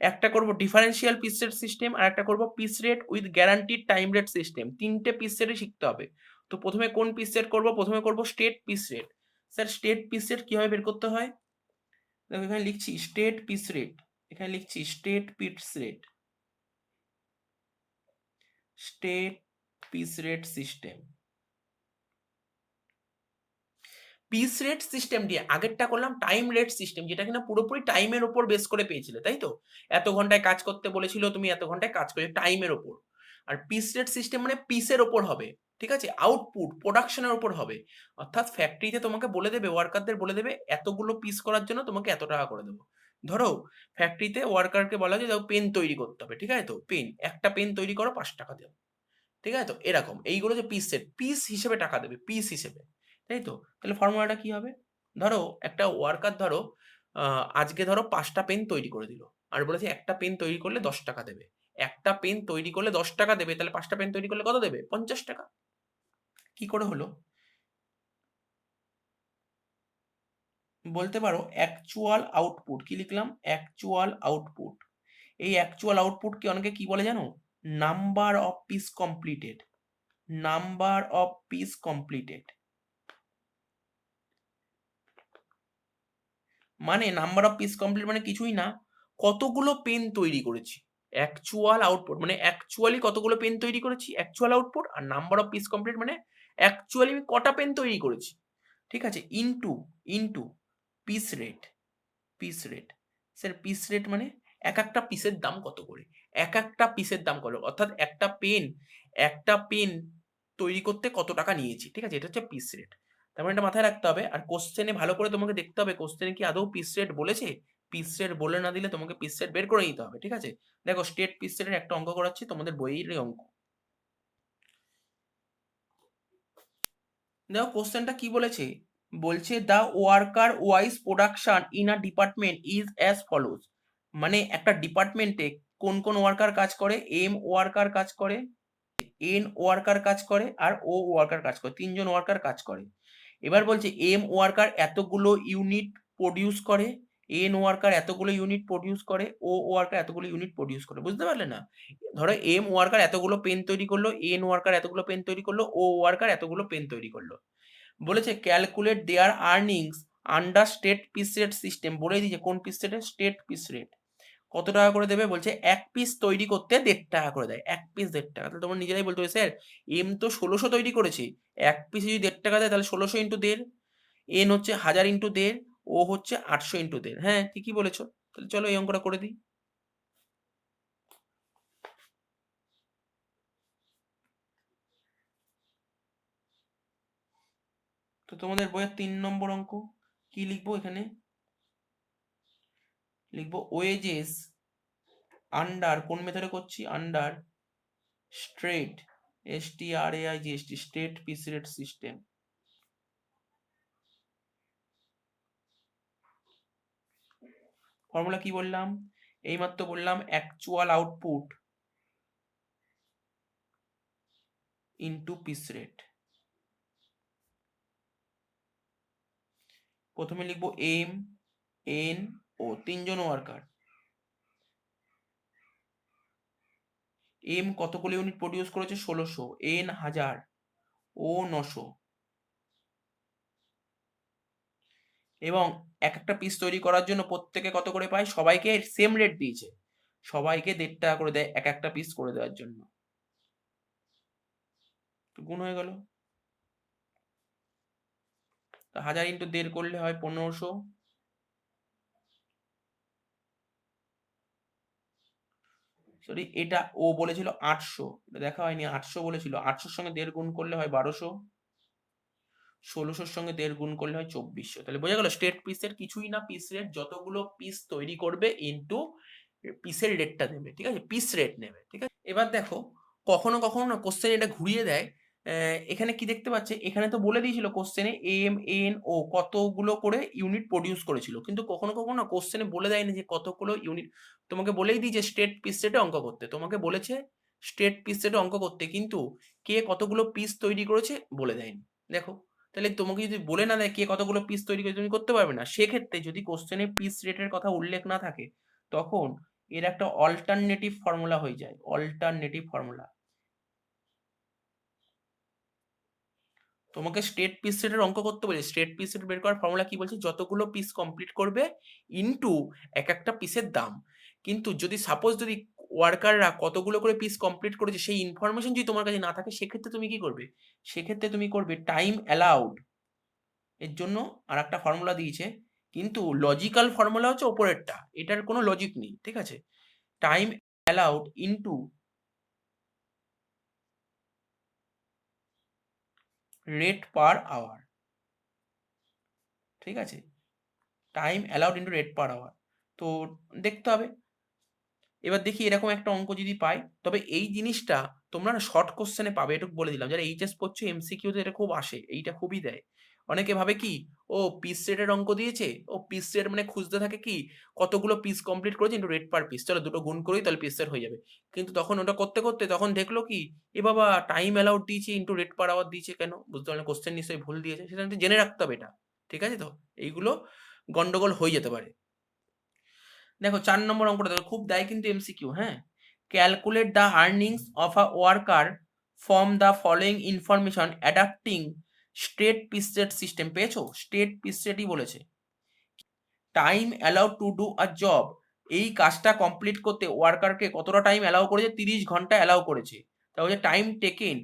একটা করব ডিফারেন্সিয়াল পিস রেট সিস্টেম, আর একটা করব piece rate with guaranteed time rate system. তিনটে পিস রেটই শিখতে হবে। তো প্রথমে কোন পিস রেট করব? প্রথমে করব state piece rate. Sir, state piece rate কিভাবে বের করতে হয়? দেখো, এখানে লিখছি স্টেট পিস রেট, এখানে লিখছি state piece rate, state piece rate system. Piece rate system দিয়ে আগেরটা করলাম টাইম রেট সিস্টেম, যেটা কিনা পুরোপুরি টাইমের উপর বেস করে পেয়েছিলে, তাই তো? এত ঘন্টায় কাজ করতে বলেছিল, তুমি এত ঘন্টায় কাজ করে টাইমের উপর। আর পিস রেট সিস্টেম মানে পিসের ওপর হবে, ঠিক আছে? আউটপুট প্রোডাকশনের উপর হবে। অর্থাৎ ফ্যাক্টরিতে তোমাকে বলে দেবে, ওয়ার্কারদের বলে দেবে এতগুলো পিস করার জন্য তোমাকে এত টাকা করে দেবো। ধরো, ফ্যাক্টরিতে ওয়ার্কারকে বলা যায় পেন তৈরি করতে হবে, ঠিক আছে তো? পেন, একটা পেন তৈরি করো, 5 টাকা দেবো, ঠিক আছে তো? এরকম এইগুলো যে পিস সেট, পিস হিসেবে টাকা দেবে, পিস হিসেবে, তাই তো? তাহলে ফর্মুলাটা কি হবে? ধরো, একটা ওয়ার্কার ধরো আজকে ধরো 5টা পেন তৈরি করে দিল, আর বলেছে একটা পেন তৈরি করলে 10 টাকা দেবে। একটা পেন তৈরি করলে 10 টাকা দেবে, তাহলে 5টা পেন তৈরি করলে কত দেবে? 50 টাকা। কি করে হলো? বলতে পারো অ্যাকচুয়াল আউটপুট। কি লিখলাম? Actual output. এই অ্যাকচুয়াল আউটপুটকে অনেকে কি বলে জানো? Number of piece completed. Number of piece completed মানে, নাম্বার অফ পিস কমপ্লিট মানে কিছুই না, কতগুলো পেন তৈরি করেছি। অ্যাকচুয়াল আউটপুট মানে অ্যাকচুয়ালি কতগুলো পেন তৈরি করেছি, অ্যাকচুয়াল আউটপুট। আর নাম্বার অফ পিস কমপ্লিট মানে অ্যাকচুয়ালি আমি কটা পেন তৈরি করেছি, ঠিক আছে? Into, into piece rate. Piece rate, sir piece rate মানে এক একটা পিসের দাম কত করে, এক একটা পিসের দাম কত, অর্থাৎ একটা পেন তৈরি করতে কত টাকা নিয়েছি, ঠিক আছে? এটা হচ্ছে পিস রেট। তার মানে এটা মাথায় রাখতে হবে। আর কোশ্চেনে ভালো করে তোমাকে দেখতে হবে, কোশ্চেনে কি আদৌ পিস রেট বলেছে? পিস রেট বলে না দিলে তোমাকে পিস রেট বের করে নিতে হবে, ঠিক আছে? দেখো, স্টেট পিস রেটের একটা অঙ্ক করাচ্ছি, তোমাদের বইয়ের অঙ্ক। দেখো, কোশ্চেনটা কি বলেছে? বলছে the worker wise production in a department is as follows. মানে একটা ডিপার্টমেন্টে কোন কোন ওয়ার্কার কাজ করে? এম ওয়ার্কার কাজ করে, এন ওয়ার্কার কাজ করে, আর ও ওয়ার্কার কাজ করে, তিনজন ওয়ার্কার কাজ করে। এবার বলছে এম ওয়ার্কার এতগুলো ইউনিট প্রডিউস করে, এন ওয়ার্কার এতগুলো ইউনিট প্রডিউস করে, ও ওয়ার্কার এতগুলো ইউনিট প্রডিউস করে। বুঝতে পারলে না? ধরো, এম ওয়ার্কার এতগুলো পেন তৈরি করলো, এন ওয়ার্কার এতগুলো পেন তৈরি করলো, ও ওয়ার্কার এতগুলো পেন তৈরি করলো। বলেছে calculate their earnings under state piece rate system. বলে দিয়েছে কোন পিস রেটে? Straight piece rate. কত টাকা করে দেবে? বলছে এক পিস তৈরি করতে 1.5 টাকা করে দেয়, এক পিস 1.5 টাকা। তাহলে তোমরা নিজেরাই বলতে হবে, স্যার এম তো 1600 তৈরি করেছে, এক পিস যদি 1.5 টাকা দেয়, তাহলে 1600 ইন্টু 1.5, এন হচ্ছে 1000 ইন্টু 1.5, ও হচ্ছে 800 ইন্টু 1.5। হ্যাঁ, ঠিকই বলেছো। তাহলে চলো এই অঙ্কটা করে দিই। তো তোমাদের বইয়ের 3 নম্বর অঙ্ক কি লিখবো? এখানে লিখবো ওয়েজেস আন্ডার, কোন মেথডে করছি? Under straight, STRAIGST, state piece rate system. Formula কি বললাম? এইমাত্র বললাম actual output into piece rate. প্রথমে লিখবো এম, এন, ও, তিনজন ওয়ার্কার। এম কতগুলো ইউনিট প্রডিউস করেছে? 1600, এন 1000, ও 900। এবং এক একটা পিস তৈরি করার জন্য প্রত্যেকে কত করে পায়? সবাইকে সেম রেট দিয়েছে, সবাইকে 1.5 টাকা করে দেয় এক একটা পিস করে দেওয়ার জন্য। তো গুণ হয়ে গেল। 1000 ইন্টু 1.5 করলে হয় 1500। সরি, এটা ও বলেছিল 800, এটা দেখা হয়নি, 800 বলেছিল। 800 সঙ্গে 1.5 গুণ করলে হয় 1200। 1600 সঙ্গে 1.5 গুণ করলে হয় 2400। তাহলে বোঝা গেল স্টেট পিসের কিছুই না, পিস রেট যতগুলো পিস তৈরি করবে ইনটু পিসের রেটটা দেবে, ঠিক আছে, পিস রেট নেবে, ঠিক আছে। এবার দেখো কখনো কখনো না কোশ্চেন এটা ঘুরিয়ে দেয়। এখানে কি দেখতে পাচ্ছে, এখানে তো বলে দিয়েছিল কোশ্চেনে এম এন ও কতগুলো করে ইউনিট প্রডিউস করেছিল, কিন্তু কখনো কখনো না কোশ্চেনে বলে দেয়নি যে কতগুলো ইউনিট। তোমাকে বলেই দিয়েছে স্টেট পিস রেটে অঙ্ক করতে, তোমাকে বলেছে স্টেট পিস রেটে অঙ্ক করতে, কিন্তু কে কতগুলো পিস তৈরি করেছে বলে দেয়নি। দেখো তাহলে তোমাকে যদি বলে না দেয় কে কতগুলো পিস তৈরি করে, তুমি করতে পারবে না। সেক্ষেত্রে যদি কোশ্চেনে পিস রেটের কথা উল্লেখ না থাকে, তখন এর একটা অল্টারনেটিভ ফর্মুলা হয়ে যায়, অল্টারনেটিভ ফর্মুলা। তোমাকে স্টেট পিস রেটের অঙ্ক করতে বলে, স্টেট পিস রেট বের করার ফর্মুলা কি বলছে, যতগুলো পিস কমপ্লিট করবে ইনটু এক একটা পিসের দাম। কিন্তু যদি সাপোজ যদি ওয়ার্কাররা কতগুলো করে পিস কমপ্লিট করেছে সেই ইনফরমেশন যদি তোমার কাছে না থাকে, সেক্ষেত্রে তুমি কি করবে, সেক্ষেত্রে তুমি করবে টাইম অ্যালাউড। এর জন্য আর একটা ফর্মুলা দিয়েছে, কিন্তু লজিক্যাল ফর্মুলা হচ্ছে ওপরেরটা, এটার কোনো লজিক নেই, ঠিক আছে। Time allowed into rate per hour, ঠিক আছে, time allowed into rate per hour. তো দেখতে হবে। এবার দেখি এরকম একটা অঙ্ক যদি পাই, তবে এই জিনিসটা তোমরা না শর্ট কোশ্চেনে পাবে, এটুকু বলে দিলাম। যারা এইচএস পড়ছো এমসিকিউতে এটা খুব আসে, এইটা খুবই দেয়। অনেকে ভাবে কি, ও পিস রেটের অঙ্ক দিয়েছে, ও পিস রেট মানে খুঁজতে থাকে কি কতগুলো পিস কমপ্লিট করেছে ইন্টু রেট পার পিস, চলো দুটো গুণ করেই তাহলে পিস রেট হয়ে যাবে। কিন্তু তখন ওটা করতে করতে তখন দেখলো কি, এ বাবা টাইম অ্যালাউড দিয়েছে ইন্টু রেট পার আওয়ার দিয়েছে কেন, বুঝতে পারলে কোশ্চেন নিশ্চয়ই ভুল দিয়েছে, সেটা কিন্তু জেনে রাখতে হবে এটা, ঠিক আছে। তো এইগুলো গন্ডগোল হয়ে যেতে পারে। দেখো 4 নম্বর অঙ্কটা দেখো, খুব দেয় কিন্তু এমসিকিউ, হ্যাঁ। Calculate the earnings of a worker from the following information adapting state piece rate system. পেয়েছো, স্টেট পিস রেটই বলেছে। Time allowed to do a job, এই কাজটা কমপ্লিট করতে ওয়ার্কারকে কতটা টাইম অ্যালাউ করেছে, 30 ঘন্টা অ্যালাউ করেছে। তাহলে time taken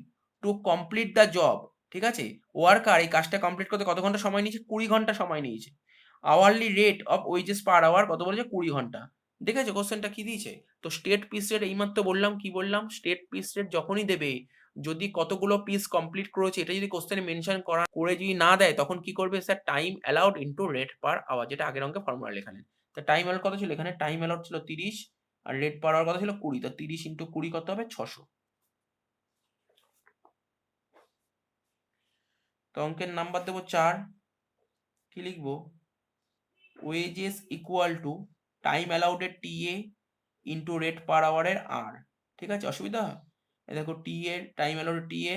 to complete the job, ঠিক আছে, ওয়ার্কার এই কাজটা কমপ্লিট করতে কত ঘন্টা সময় নিয়েছে, 20 ঘন্টা সময় নিয়েছে। Hourly rate of wages per hour কত বলেছে, 20 ঘন্টা। দেখেছো কোশ্চেনটা কি দিয়েছে। তো স্টেট পিস রেট এইমাত্র বললাম, কি বললাম, স্টেট পিস রেট যখনই দেবে, যদি কতগুলো পিস কমপ্লিট করেছে এটা যদি কোশ্চেনে মেনশন করা করে যদি না দেয়, তখন কি করবে sir, time allowed into rate per hour, যেটা আগের অঙ্কে ফর্মুলা লেখা নেই। তো টাইম অ্যালাউড কত ছিল, এখানে টাইম অ্যালাউড ছিল 30, আর রেট পার আওয়ার কত ছিল 20, তো 30 ইনটু 20 কত হবে, 600। তো অঙ্কের নাম্বার দেবো 4। কি লিখবো, ওয়েজেস ইকুয়াল টু টাইম অ্যালাউডের টিএ ইন্টু রেট পার আওয়ারের আর, ঠিক আছে। অসুবিধা, এই দেখো টিএ টাইম অ্যালাউডের টিএ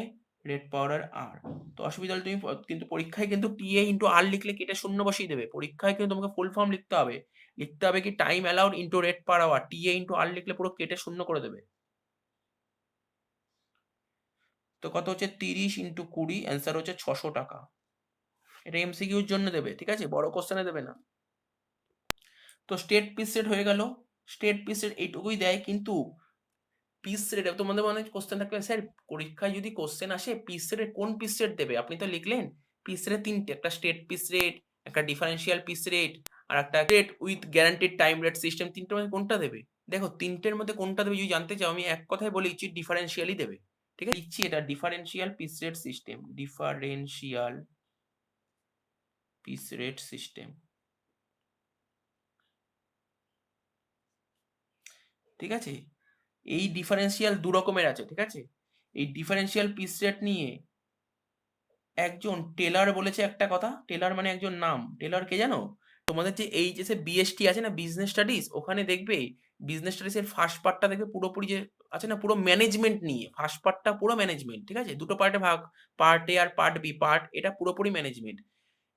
রেট পার আওয়ারের আর। তো অসুবিধা হলে তুমি কিন্তু পরীক্ষায় কিন্তু টিএ ইন্টু আর লিখলে কেটে শূন্য বসিয়ে দেবে, পরীক্ষায় কিন্তু তোমাকে ফুল ফর্ম লিখতে হবে। লিখতে হবে কি time allowed into rate per hour, TA into R লিখলে পুরো কেটে শূন্য করে দেবে। তো কত হচ্ছে, 30 ইন্টু 20, অ্যান্সার হচ্ছে 600 টাকা। এটা এমসিকিউর জন্য দেবে, ঠিক আছে, বড় কোশ্চেনে দেবে না। তো স্টেট পিস রেট হয়ে গেল। স্টেট পিস রেট এইটুকুই দেয়, কিন্তু পিস রেট তোমাদের মনে কোশ্চেন থাকবে, স্যার পরীক্ষায় যদি কোশ্চেন আসে পিস রেট কোন পিস রেট দেবে, আপনি তো লিখলেন পিস রেট 3টে, একটা স্টেট পিস রেট, একটা ডিফারেন্সিয়াল পিস রেট, আর একটা rate with guaranteed time rate system. তিনটের মধ্যে কোনটা দেবে, দেখো তিনটের মধ্যে কোনটা দেবে যদি জানতে চাও, আমি এক কথায় বলে দিচ্ছি ডিফারেন্সিয়ালই দেবে, ঠিক আছে। দিচ্ছি এটা differential piece rate system, differential piece rate system, ঠিক আছে। এই ডিফারেন্সিয়াল দু রকমের আছে, ঠিক আছে। এই ডিফারেন্সিয়াল পিস রেট নিয়ে একজন টেলার বলেছে একটা কথা, টেলার মানে একজন নাম, টেলার কে জানো, তোমাদের যে এইচএসে বিএসটি আছে না, বিজনেস স্টাডিজ, ওখানে দেখবে বিজনেস স্টাডিজ এর ফার্স্ট পার্টটা দেখবে পুরোপুরি যে আছে না, পুরো ম্যানেজমেন্ট নিয়ে, ফার্স্ট পার্টটা পুরো ম্যানেজমেন্ট, ঠিক আছে, দুটো পার্টে ভাগ, পার্ট এ আর পার্ট বি। পার্ট এটা পুরোপুরি ম্যানেজমেন্ট,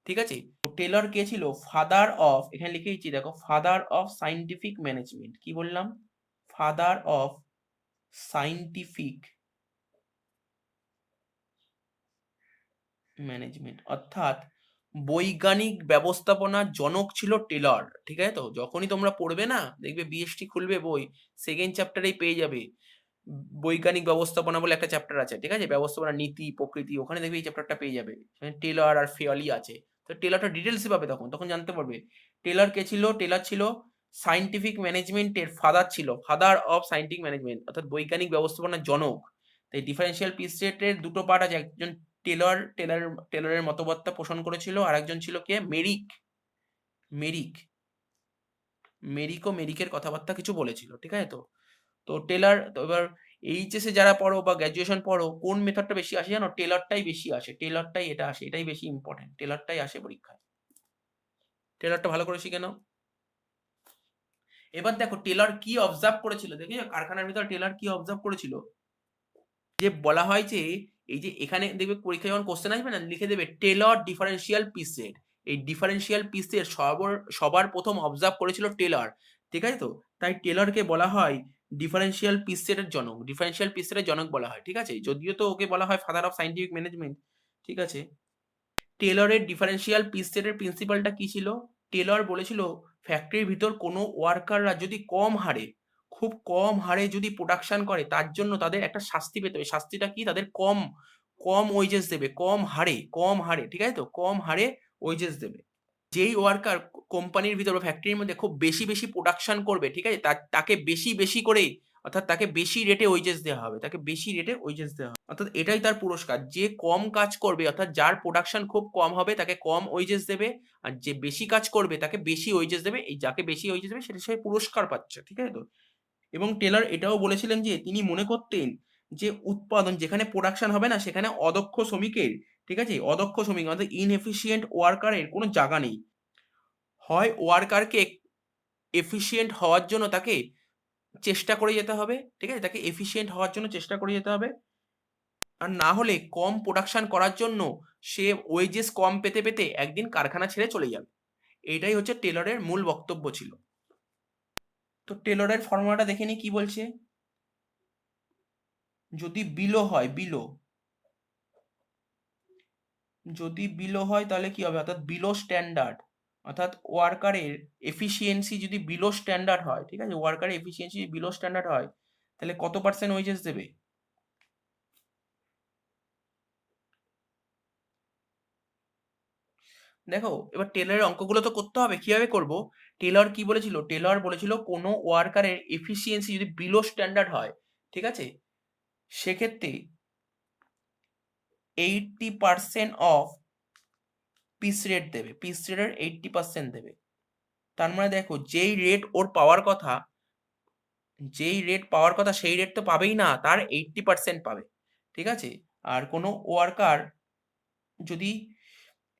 ঠিক আছে। টেলর কে ছিল, ফাদার অফ, এখানে লিখেইছি দেখো, ফাদার অফ সাইন্টিফিক ম্যানেজমেন্ট। কি বললাম, ফাদার অফ সাইন্টিফিক ম্যানেজমেন্ট, অর্থাৎ বৈজ্ঞানিক ব্যবস্থাপনার জনক ছিল টেলর, ঠিক আছে? তো যখনই তোমরা পড়বে না, দেখবে বিএসটি খুলবে বই, সেকেন্ড চ্যাপ্টারেই পেয়ে যাবে বৈজ্ঞানিক ব্যবস্থাপনা বলে একটা চ্যাপ্টার আছে, ঠিক আছে? ব্যবস্থাপনা নীতি প্রকৃতি, ওখানে দেখবে এই চ্যাপ্টারটা পেয়ে যাবে, টেলর আর ফেয়ালি আছে। তো টেলরটা ডিটেলসে পাবে, তখন তখন জানতে পারবে টেলর কে ছিল। টেলর ছিল সায়েন্টিফিক ম্যানেজমেন্টের ফাদার, ছিল ফাদার অফ সায়েন্টিফিক ম্যানেজমেন্ট, অর্থাৎ বৈজ্ঞানিক ব্যবস্থাপনার জনক। তাই ডিফারেন্সিয়াল পিস সেটের দুটো পার্ট আছে, একজন টেলরের মতবাদটা পোষণ করেছিল, আর একজন ছিল কে, মেরিক। মেরিক মেরিক ও মেরিকের কথাবার্তা কিছু বলেছিল, ঠিক আছে? তো তো টেলর, তো এবার এইচএসে যারা পড়ো বা গ্র্যাজুয়েশন পড়ো, কোন মেথডটা বেশি আসে জানো? টেলরটাই বেশি আসে, টেলরটাই এটা আসে, এটাই বেশি ইম্পর্টেন্ট, টেলরটাই আসে পরীক্ষায়। টেলরটা ভালো করে শিখে নাও। এবার দেখো টেলর কি অবজার্ভ করেছিল, দেখি কারখানার ভিতর টেলর কি অবজার্ভ করেছিল। যে বলা হয় যে এই যে এখানে দেখবে পরীক্ষায় যখন কোশ্চেন আসবে না, লিখে দেবে টেলর ডিফারেন্সিয়াল পিস সেট। এই ডিফারেন্সিয়াল পিস সেট সবার প্রথম অবজার্ভ করেছিল টেলর, ঠিক আছে? তো তাই টেলরকে বলা হয় ডিফারেন্সিয়াল পিস সেটের জনক, ডিফারেন্সিয়াল পিস সেটের জনক বলা হয়, ঠিক আছে? যদিও তো ওকে বলা হয় ফাদার অফ সায়েন্টিফিক ম্যানেজমেন্ট, ঠিক আছে? টেলরের ডিফারেন্সিয়াল পিস সেটের প্রিন্সিপালটা কি ছিল? টেলর বলেছিল ফ্যাক্টরির ভিতর কোনো ওয়ার্কাররা যদি কম হারে, খুব কম হারে যদি প্রোডাকশন করে, তার জন্য তাদের একটা শাস্তি পেতে হবে। শাস্তিটা কি? তাদের কম কম ওয়েজেস দেবে, কম হারে, ঠিক আছে? তো কম হারে ওয়েজেস দেবে। যেই ওয়ার্কার কোম্পানির ভিতর বা ফ্যাক্টরির মধ্যে খুব বেশি বেশি প্রোডাকশন করবে, ঠিক আছে, তাকে বেশি বেশি করে, অর্থাৎ তাকে বেশি রেটে ওয়েজেস দেওয়া হবে, তাকে বেশি রেটে ওয়েজেস দেওয়া হবে, অর্থাৎ এটাই তার পুরস্কার। যে কম কাজ করবে, অর্থাৎ যার প্রোডাকশন খুব কম হবে, তাকে কম ওয়েজেস দেবে, আর যে বেশি কাজ করবে তাকে বেশি ওয়েজেস দেবে। এই যাকে বেশি ওয়েজেস দেবে সেটা সে পুরস্কার পাচ্ছে, ঠিক আছে? তো এবং টেলর এটাও বলেছিলেন যে তিনি মনে করতেন যে উৎপাদন যেখানে প্রোডাকশন হবে না, সেখানে অদক্ষ শ্রমিকের, ঠিক আছে, অদক্ষ শ্রমিক অর্থাৎ ইনএফিশিয়েন্ট ওয়ার্কারের কোনো জায়গা নেই। হয় ওয়ার্কারকে এফিশিয়েন্ট হওয়ার জন্য তাকে চেষ্টা করে যেতে হবে, ঠিক আছে, তাকে এফিশিয়েন্ট হওয়ার জন্য চেষ্টা করে যেতে হবে, আর না হলে কম প্রোডাকশন করার জন্য সে ওয়েজেস কম পেতে পেতে একদিন কারখানা ছেড়ে চলে যাবে। এইটাই হচ্ছে টেলরের মূল বক্তব্য ছিল। তো টেলরের ফর্মুলাটা দেখে নি কি বলছে। যদি বিলো হয়, যদি বিলো হয় তাহলে কি হবে? অর্থাৎ বিলো স্ট্যান্ডার্ড, অর্থাৎ ওয়ার্কারের এফিসিয়েন্সি যদি বিলো স্ট্যান্ডার্ড হয়, ঠিক আছে, ওয়ার্কারের এফিসিয়েন্সি বিলো স্ট্যান্ডার্ড হয়, তাহলে কত পার্সেন্ট ওয়েজেস দেবে? দেখো এবার টেলরের অঙ্কগুলো তো করতে হবে, কিভাবে করব? টেলর কি বলেছিল? টেলর বলেছিল কোনো ওয়ার্কারের এফিসিয়েন্সি যদি বিলো স্ট্যান্ডার্ড হয়, ঠিক আছে, সেক্ষেত্রে 80% অফ পিস রেট দেবে, পিস রেটের 80% দেবে। তার মানে দেখো যেই রেট ওর পাওয়ার কথা, যেই রেট পাওয়ার কথা সেই রেট তো পাবেই না, তার 80% পাবে, ঠিক আছে? আর কোনো ওয়ার্কার যদি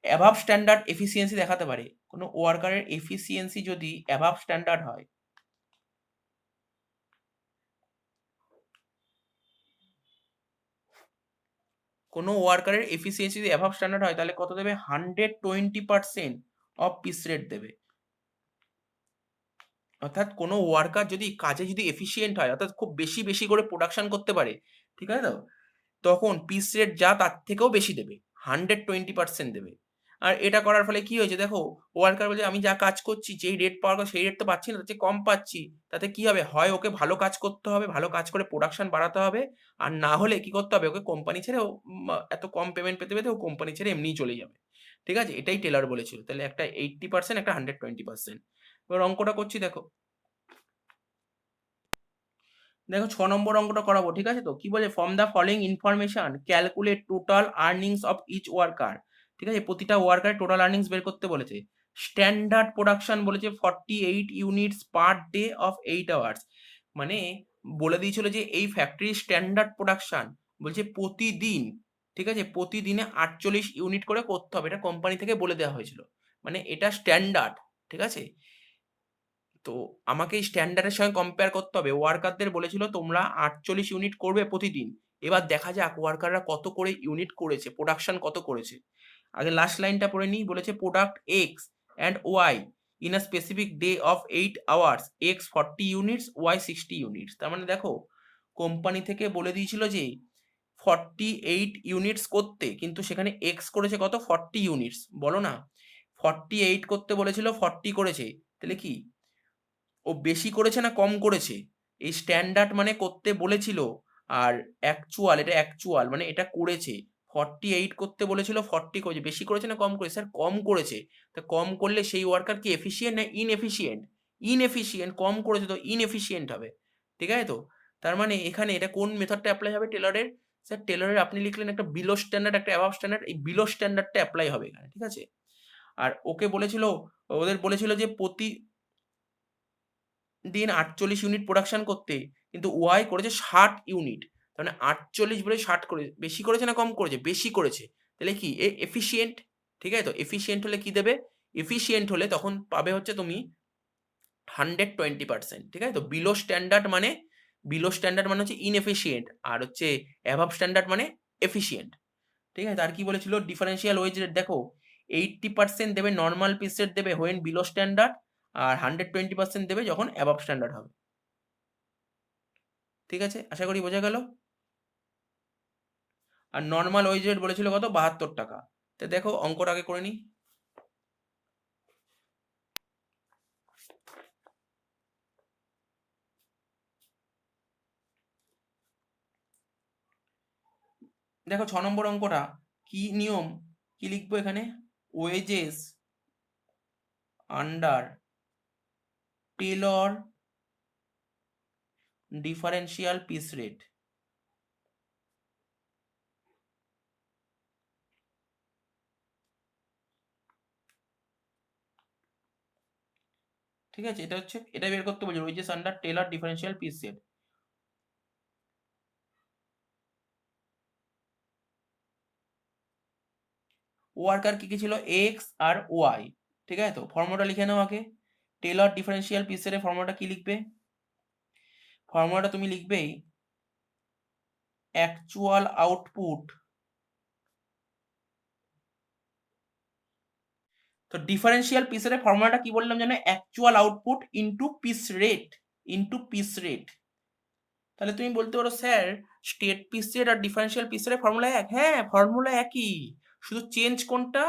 অ্যাভাব স্ট্যান্ডার্ড এফিসিয়েন্সি দেখাতে পারে, কোনো ওয়ার্কারের এফিসিয়েন্সি যদি অ্যাভাব স্ট্যান্ডার্ড হয়, কোনো ওয়ার্কারের এফিসিয়েন্সি যদি অ্যাভাব স্ট্যান্ডার্ড হয়, তাহলে কত দেবে? 120% অফ পিস রেট দেবে। অর্থাৎ কোনো ওয়ার্কার যদি কাজে যদি এফিসিয়েন্ট হয়, অর্থাৎ খুব বেশি বেশি করে প্রোডাকশন করতে পারে, ঠিক আছে, তো তখন পিস রেট যা তার থেকেও বেশি দেবে, 120% দেবে। আর এটা করার ফলে কি হয়েছে দেখো, ওয়ার্কার বলে আমি যা কাজ করছি, যেই রেট পাওয়ার কথা সেই রেট তো পাচ্ছি না, তার চেয়ে কম পাচ্ছি। তাতে কি হবে? হয় ওকে ভালো কাজ করতে হবে, ভালো কাজ করে প্রোডাকশন বাড়াতে হবে, আর না হলে কি করতে হবে? ওকে কোম্পানি ছেড়ে এত কম পেমেন্ট পেতে পেতে ও কোম্পানি ছেড়ে এমনিই চলে যাবে, ঠিক আছে? এটাই টেলর বলেছিল। তাহলে একটা 80%, একটা 120%। এবার অঙ্কটা করছি, দেখো দেখো 6 নম্বর অঙ্কটা করাবো, ঠিক আছে? তো কি বলে? From the following information calculate total earnings of each worker, ঠিক আছে, প্রতিটা ওয়ার্কারের টোটাল আর্নিংস বের করতে বলেছে। স্ট্যান্ডার্ড প্রোডাকশন বলেছে 48 units per day of 8 hours, মানে বলে দিয়েছিল যে এই ফ্যাক্টরি স্ট্যান্ডার্ড প্রোডাকশন বলছে প্রতিদিন, ঠিক আছে, প্রতিদিনে 48 ইউনিট করে করতে হবে, এটা কোম্পানি থেকে বলে দেওয়া হয়েছিল, মানে এটা স্ট্যান্ডার্ড, ঠিক আছে? তো আমাকে এই স্ট্যান্ডার্ডের সঙ্গে কম্পেয়ার করতে হবে। ওয়ার্কারদের বলেছিল তোমরা 48 ইউনিট করবে প্রতিদিন। এবার দেখা যাক ওয়ার্কাররা কত করে ইউনিট করেছে, প্রোডাকশন কত করেছে। আগে লাস্ট লাইনটা পড়ে নিই। বলেছে product X and Y in a specific day of 8 hours, X 40 units, Y 60 units. তার মানে দেখো কোম্পানি থেকে বলে দিয়েছিল যে 48 ইউনিটস করতে, কিন্তু সেখানে এক্স করেছে কত 40 ইউনিটস, বলো না 48 করতে বলেছিল 40 করেছে, তাহলে কি ও বেশি করেছে না কম করেছে? এই স্ট্যান্ডার্ড মানে করতে বলেছিল, আর অ্যাকচুয়াল, এটা অ্যাকচুয়াল মানে এটা করেছে। 48 করতে বলেছিল 40 করেছে, বেশি করেছে না কম করেছে? স্যার কম করেছে। তা কম করলে সেই ওয়ার্কার কি এফিসিয়েন্ট না ইনএফিসিয়েন্ট? ইনএফিসিয়েন্ট, কম করেছে তো ইনএফিসিয়েন্ট হবে, ঠিক আছে তো? তার মানে এখানে এটা কোন মেথডটা অ্যাপ্লাই হবে টেলরের? স্যার টেলরের আপনি লিখলেন একটা বিলো স্ট্যান্ডার্ড একটা অ্যাবাভ স্ট্যান্ডার্ড, এই বিলো স্ট্যান্ডার্ডটা অ্যাপ্লাই হবে এখানে, ঠিক আছে? আর ওকে বলেছিল, ওদের বলেছিল যে প্রতি দিন 48 ইউনিট প্রোডাকশন করতে, কিন্তু ওয়াই করেছে 60 ইউনিট, মানে 48 বলে 60 করে, বেশি করেছে না কম করেছে? বেশি করেছে। তাহলে কি এ এফিসিয়েন্ট, ঠিক আছে তো? এফিসিয়েন্ট হলে কি দেবে? এফিসিয়েন্ট হলে তখন পাবে হচ্ছে তুমি 120%, ঠিক আছে তো? বিলো স্ট্যান্ডার্ড মানে, বিলো স্ট্যান্ডার্ড মানে হচ্ছে ইনএফিসিয়েন্ট, আর হচ্ছে অ্যাভাব স্ট্যান্ডার্ড মানে এফিসিয়েন্ট, ঠিক আছে? আর কি বলেছিল ডিফারেন্সিয়াল ওয়েজ রেট, দেখো 80% দেবে নর্মাল পিস রেট দেবে হোয়েন বিলো স্ট্যান্ডার্ড, আর 120% দেবে যখন অ্যাবাভ স্ট্যান্ডার্ড হবে, ঠিক আছে? আশা করি বোঝা গেল। আর নর্মাল ওয়েজ রেট বলেছিল কত 72 টাকা। তো দেখো অঙ্কটা আগে করে নিই। দেখো 6 নম্বর অঙ্কটা কি নিয়ম, কি লিখবো এখানে? Wages under Taylor differential piece rate, ঠিক আছে? এটা হচ্ছে, এটা বের করতে বলছি, wages under Taylor differential piece rate. Worker কি কি ছিল? এক্স আর ওয়াই, ঠিক আছে তো? ফর্মুলাটা লিখে নাও আগে। টেলর ডিফারেন্সিয়াল পিস রেটের ফর্মুলাটা কি লিখবে? ফর্মুলাটা তুমি লিখবেই অ্যাকচুয়াল আউটপুট, তো ডিফারেন্সিয়াল পিস রেটের ফর্মুলাটা কি বললাম জানো? Actual output into piece rate, into piece rate. তাহলে তুমি বলতে পারো স্যার স্টেট পিস রেট আর ডিফারেন্সিয়াল পিস রেটের ফর্মুলা এক। হ্যাঁ ফর্মুলা একই, শুধু চেঞ্জ কোনটা?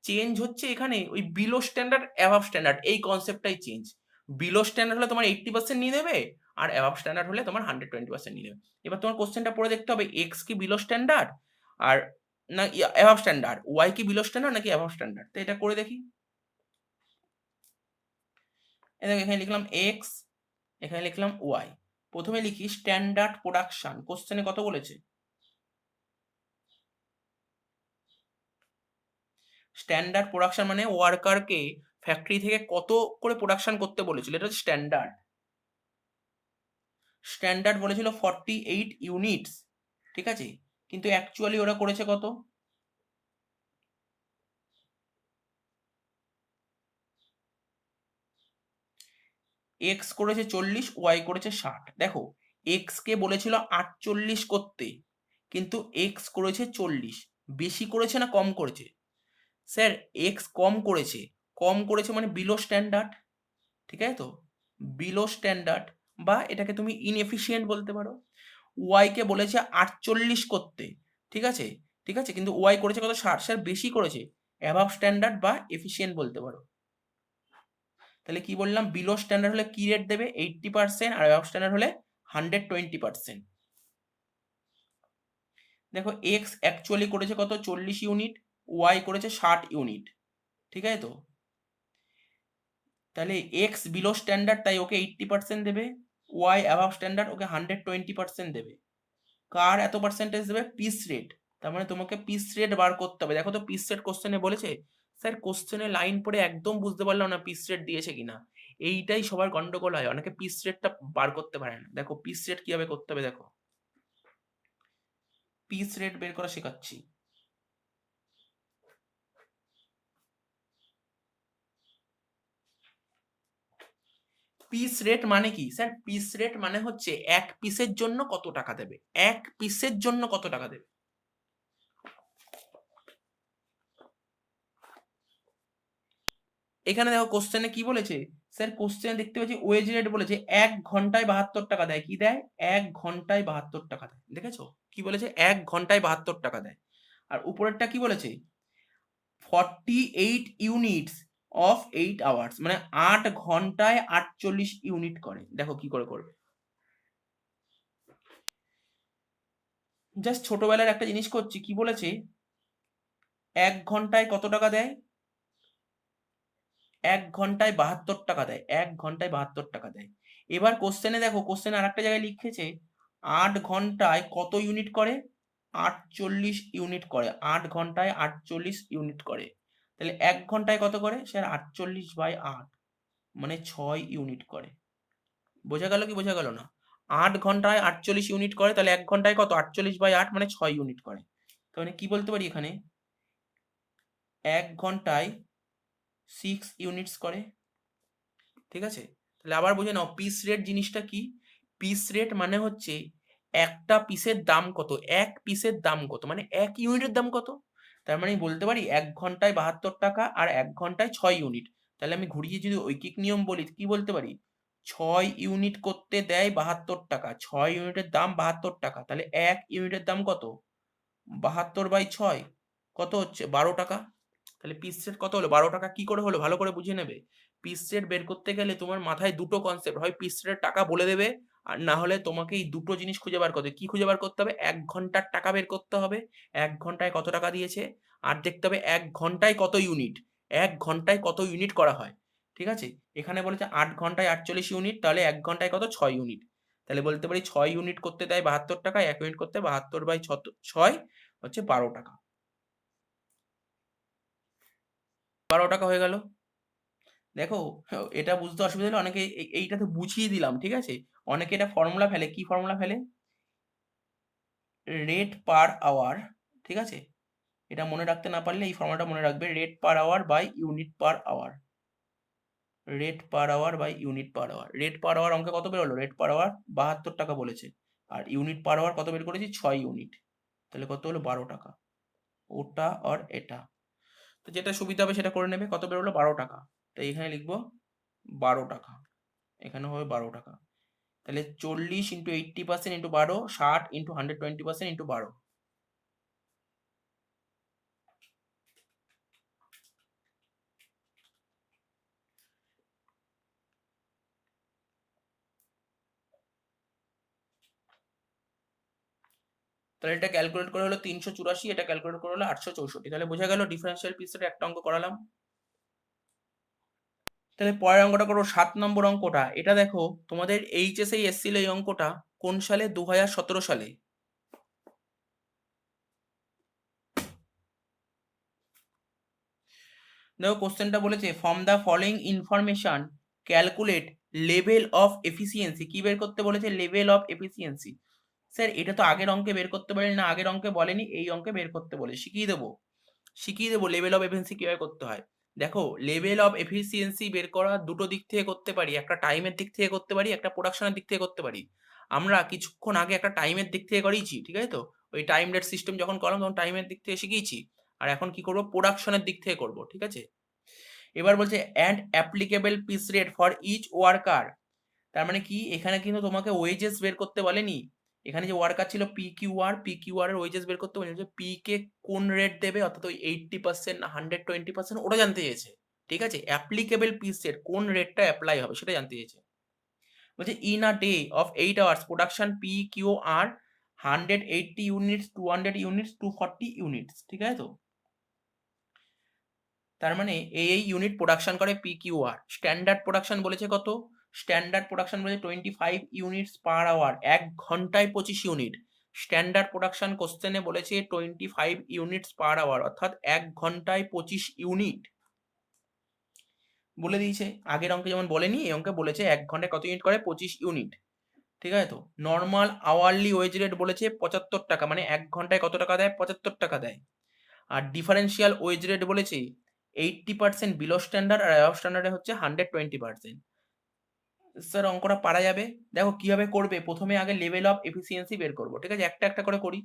চেঞ্জ হচ্ছে এখানে ওই বিলো স্ট্যান্ডার্ড অ্যাভাব স্ট্যান্ডার্ড, এই কনসেপ্টটাই চেঞ্জ। বিলো স্ট্যান্ডার্ড হলে তোমার 80% নিয়ে দেবে, আর অ্যাভাব স্ট্যান্ডার্ড হলে তোমার 120% নিয়ে দেবে। এবার তোমার কোশ্চেনটা পড়ে দেখতে হবে এক্স কি বিলো স্ট্যান্ডার্ড আর না অ্যাভাব স্ট্যান্ডার্ড, ওয়াই কি বিলো স্ট্যান্ডার্ড নাকি অ্যাভাব স্ট্যান্ডার্ড, তো এটা করে দেখি। এখানে লিখলাম এক্স, এখানে লিখলাম ওয়াই। প্রথমে লিখি স্ট্যান্ডার্ড প্রোডাকশন, কোশ্চেনে কত বলেছে? স্ট্যান্ডার্ড প্রোডাকশন মানে ওয়ার্কারকে ফ্যাক্টরি থেকে কত করে প্রোডাকশন করতে বলেছিল, এটা হচ্ছে স্ট্যান্ডার্ড। স্ট্যান্ডার্ড বলেছিল 48 ইউনিটস, ঠিক আছে? কিন্তু অ্যাকচুয়ালি ওরা করেছে কত? এক্স করেছে 40, ওয়াই করেছে 60। দেখো এক্স কে বলেছিল 48 করতে, কিন্তু এক্স করেছে 40, বেশি করেছে না কম করেছে? স্যার এক্স কম করেছে, কম করেছে মানে বিলো স্ট্যান্ডার্ড, ঠিক আছে তো? বিলো স্ট্যান্ডার্ড, বা এটাকে তুমি ইনএফিসিয়েন্ট বলতে পারো। ওয়াই কে বলেছে 48 করতে, ঠিক আছে? ঠিক আছে, কিন্তু ওয়াই করেছে কত 60, স্যার বেশি করেছে, অ্যাভাব স্ট্যান্ডার্ড বা এফিসিয়েন্ট বলতে পারো। তাহলে কি বললাম? বিলো স্ট্যান্ডার্ড হলে কি রেট দেবে? 80%, আর অ্যাভাব স্ট্যান্ডার্ড হলে 120%। দেখো এক্স অ্যাকচুয়ালি করেছে কত 40 ইউনিট, ওয়াই করেছে 60 ইউনিট, ঠিক আছে তো? তাহলে এক্স বিলো স্ট্যান্ডার্ড তাই ওকে 80% দেবে, ওয়াই অ্যাভাব স্ট্যান্ডার্ড ওকে 120% দেবে। কার এত পার্সেন্টেজ দেবে? Piece rate. তার মানে তোমাকে পিস রেট বার করতে হবে। দেখো তো পিস রেট কোশ্চেনে বলেছে? স্যার কোশ্চেনে লাইন পড়ে একদম বুঝতে পারলাম না পিস রেট দিয়েছে কিনা, এইটাই সবার গন্ডগোল হয়, অনেকে পিস রেটটা বার করতে পারে না। দেখো পিস রেট কিভাবে করতে হবে, দেখো পিস রেট বের করা শেখাচ্ছি। পিস রেট মানে কি স্যার? পিস রেট মানে হচ্ছে এক পিসের জন্য কত টাকা দেবে, এক পিসের জন্য কত টাকা দেবে। এখানে দেখো কোশ্চেনে কি বলেছে, স্যার কোশ্চেনে দেখতে পাচ্ছি ওয়েজ রেট বলেছে 1 ঘন্টায় 72 টাকা দেয়। কি দেয়? 1 ঘন্টায় 72 টাকা দেয়। দেখেছো কি বলেছে? 1 ঘন্টায় 72 টাকা দেয়। আর উপরেরটা কি বলেছে? 48 ইউনিটস অফ 8 আওয়ার্স, মানে 8 ঘন্টায় 48 ইউনিট করে। দেখো কি করে করবে। জাস্ট ছোটবেলার একটা জিনিস করছি, কি বলেছে? 1 ঘন্টায় কত টাকা দেয়? 1 ঘন্টায় 72 টাকা দেয়। 1 ঘন্টায় 72 টাকা দেয়। এবার কোশ্চেনে দেখো, কোশ্চেনে আর একটা জায়গায় লিখেছে 8 ঘন্টায় কত ইউনিট করে? 48 ইউনিট করে। 8 ঘন্টায় 48 ইউনিট করে। তাহলে 1 ঘন্টায় কত করে? স্যার 48/8, মানে 6 ইউনিট করে। বোঝা গেল কি বোঝা গেল না? 8 ঘন্টায় 48 ইউনিট করে, তাহলে 1 ঘন্টায় কত? 48/8, মানে 6 ইউনিট করে। তার মানে কি বলতে পারি এখানে? 1 ঘন্টায় 6 ইউনিটস করে। ঠিক আছে? তাহলে আবার বুঝে নাও, পিস রেট জিনিসটা কি? পিস রেট মানে হচ্ছে একটা পিসের দাম কত, এক পিসের দাম কত, মানে 1 ইউনিটের দাম কত। তার মানে বলতে পারি 1 ঘন্টায় 72 টাকা আর 1 ঘন্টায় 6 ইউনিট। তাহলে আমি ঘুরিয়ে যদি ঐকিক নিয়ম বলি, কি বলতে পারি? 6 ইউনিট করতে দেয় 72 টাকা, 6 ইউনিটের দাম 72 টাকা। তাহলে 1 ইউনিটের দাম কত? 72/6 কত হচ্ছে? 12 টাকা। তাহলে পিস রেট কত হলো? 12 টাকা। কি করে হলো ভালো করে বুঝে নেবে। পিস রেট বের করতে গেলে তোমার মাথায় দুটো কনসেপ্ট, হয় পিস রেট টাকা বলে দেবে, আর না হলে তোমাকে এই দুটো জিনিস খুঁজে বার করতে হবে। কি খুঁজে বার করতে হবে? 1 ঘন্টার টাকা বের করতে হবে, 1 ঘন্টায় কত টাকা দিয়েছে, আর দেখতে হবে 1 ঘন্টায় কত ইউনিট, 1 ঘন্টায় কত ইউনিট করা হয়। ঠিক আছে? এখানে বলেছে 8 ঘন্টায় 48 ইউনিট, তাহলে 1 ঘন্টায় কত? 6 ইউনিট। তাহলে বলতে পারি 6 ইউনিট করতে দেয় 72 টাকা, 1 ইউনিট করতে 72/6 হচ্ছে 12 টাকা। 12 টাকা হয়ে গেল। দেখো, এটা বুঝতে অসুবিধা হলে অনেকে এইটা তো বুঝিয়ে দিলাম, ঠিক আছে? অনেকে এটা ফর্মুলা ফেলে। কি ফর্মুলা ফেলে? Rate per hour. ঠিক আছে? এটা মনে রাখতে না পারলে এই ফর্মুলাটা মনে রাখবে, rate per hour by unit per hour. Rate per hour by unit per hour. Rate per hour অঙ্কে কত বেরোলো? রেট পার আওয়ার 72 টাকা বলেছে, আর ইউনিট পার আওয়ার কত বের করেছি? 6 ইউনিট। তাহলে কত হলো? 12 টাকা। ওটা আর এটা, তো যেটা সুবিধা হবে সেটা করে নেবে। কত বেরোলো? 12 টাকা। তাই এখানে লিখবো 12 টাকা, এখানে হবে 12 টাকা। তাহলে 40 ইন্টু 80% ইন্টু 12, 60 ইন্টু 120% ইন্টু 12। তাহলে এটা ক্যালকুলেট করে হলো 384, এটা ক্যালকুলেট করে হলো 864। তাহলে বোঝা গেল ডিফারেন্সিয়াল পিসের একটা অঙ্ক করালাম। তাহলে পরের অঙ্কটা করো, 7 নম্বর অঙ্কটা। এটা দেখো, তোমাদের এইচএসএ এসেছিল এই অঙ্কটা কোন সালে? 2017 সালে। দেখো কোশ্চেনটা বলেছে from the following information calculate level of efficiency. কি বের করতে বলেছে? Level of efficiency. স্যার এটা তো আগের অঙ্কে বের করতে পারেনি, না আগের অঙ্কে বলেনি, এই অঙ্কে বের করতে বলে। শিখিয়ে দেবো লেভেল অফ এফিসিয়েন্সি কিভাবে করতে হয়। দেখো, লেভেল অফ এফিসিয়েন্সি বের করা দুটো দিক থেকে করতে পারি, একটা টাইমের দিক থেকে করতে পারি, একটা প্রোডাকশনের দিক থেকে করতে পারি। আমরা কিছুক্ষণ আগে একটা টাইমের দিক থেকে করিয়েছি, ঠিক আছে? তো ওই টাইম রেট সিস্টেম যখন করলাম তখন টাইমের দিক থেকে শিখিয়েছি, আর এখন কি করব? প্রোডাকশনের দিক থেকে করব, ঠিক আছে? এবার বলছে and applicable piece rate for each worker. তার মানে কি, এখানে কিন্তু তোমাকে ওয়েজেস বের করতে বলেনি। এখানে যে ওয়ার্কার ছিল পি কিউ আর এর ওয়েজেস বের করতে বলেনি, যে পি কে কোন রেট দেবে, অর্থাৎ ওই 80% না 120%, ওটা জানতে চেয়েছে। ঠিক আছে? অ্যাপ্লিকেবল পিস রেট, কোন রেটটা অ্যাপ্লাই হবে সেটা জানতে চেয়েছে। বলছে in a day of 8 hours production P Q R 180 units, 200 units, 240 units. ঠিক আছে? তো তার মানে এই ইউনিট প্রোডাকশন করে P Q R. Standard production বলেছে কত? স্ট্যান্ডার্ড প্রোডাকশন বলেছে 25 ইউনিটস পার আওয়ার, 1 ঘন্টায় 25 ইউনিট। স্ট্যান্ডার্ড প্রোডাকশন কোশ্চেনে বলেছে 25 ইউনিটস পার আওয়ার, অর্থাৎ 1 ঘন্টায় 25 ইউনিট বলে দিয়েছে। আগের অঙ্কে যেমন বলেনি, এই অঙ্কে বলেছে 1 ঘন্টায় কত ইউনিট করে? 25 ইউনিট। ঠিক আছে? তো নর্মাল আওয়ারলি ওয়েজ রেট বলেছে 75 টাকা, মানে 1 ঘন্টায় কত টাকা দেয়? 75 টাকা দেয়। আর ডিফারেন্সিয়াল ওয়েজ রেট বলেছে 80% বিলো স্ট্যান্ডার্ড, আর অ্যাবভ স্ট্যান্ডার্ডে হচ্ছে 120%। স্যার অঙ্কটা পারা যাবে। দেখো কিভাবে করবে, প্রথমে আগে লেভেল অফ এফিসিয়েন্সি বের করবো, ঠিক আছে? একটা একটা করে করি।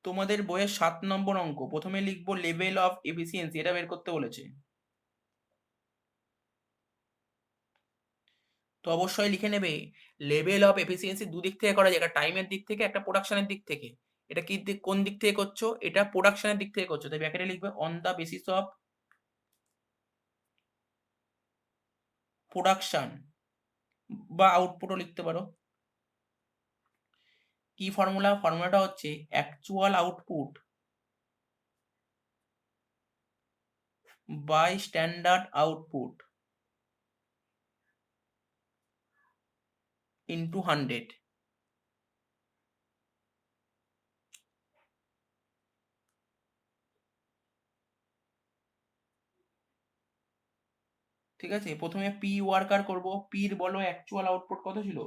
তোমাদের বইয়ের 7 নম্বর অঙ্ক, প্রথমে লিখবো লেভেল অফ এফিসিয়েন্সি, এটা বের করতে বলেছে। তো অবশ্যই লিখে নেবে লেভেল অফ এফিসিয়েন্সি দুদিক থেকে করা যায়, একটা টাইমের দিক থেকে, একটা প্রোডাকশনের দিক থেকে। এটা কি কোন দিক থেকে করছো? এটা প্রোডাকশনের দিক থেকে করছো, তাই ব্র্যাকেটে লিখবে on the basis of production, বা আউটপুটও লিখতে পারো। কি ফর্মুলা? ফর্মুলাটা হচ্ছে actual output by standard output into 100। ঠিক আছে, প্রথমে পি ওয়ার্কার করব। পির বলো অ্যাকচুয়াল আউটপুট কত ছিল?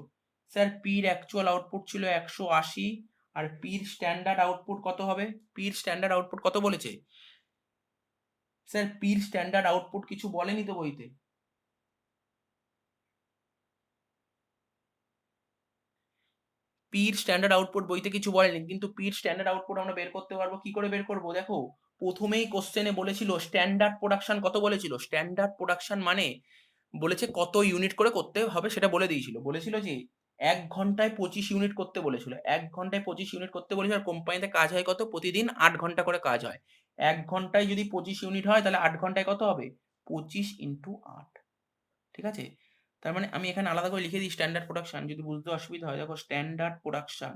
স্যার পির অ্যাকচুয়াল আউটপুট ছিল 180, আর পির স্ট্যান্ডার্ড আউটপুট কত হবে? পির স্ট্যান্ডার্ড আউটপুট কত বলেছে? স্যার পির স্ট্যান্ডার্ড আউটপুট কিছু বলেনি তো বইতে। পির স্ট্যান্ডার্ড আউটপুট বইতে কিছু বলেনি, কিন্তু পির স্ট্যান্ডার্ড আউটপুট আমরা বের করতে পারবো। কি করে বের করবো? দেখো, প্রথমেই কোশ্চেনে বলেছিল স্ট্যান্ডার্ড প্রোডাকশন কত বলেছিল। স্ট্যান্ডার্ড প্রোডাকশন মানে বলেছে কত ইউনিট করে করতে হবে সেটা বলে দিয়েছিল। বলেছিল যে 1 ঘন্টায় 25 ইউনিট করতে বলেছিল, 1 ঘন্টায় 25 ইউনিট করতে বলেছিল। আর কোম্পানিতে কাজ হয় কত? প্রতিদিন 8 ঘন্টা করে কাজ হয়। 1 ঘন্টায় যদি 25 ইউনিট হয়, তাহলে 8 ঘন্টায় কত হবে? 25 × 8। ঠিক আছে, তার মানে আমি এখানে আলাদা করে লিখে দিই স্ট্যান্ডার্ড প্রোডাকশন, যদি বুঝতে অসুবিধা হয়। দেখো, স্ট্যান্ডার্ড প্রোডাকশন,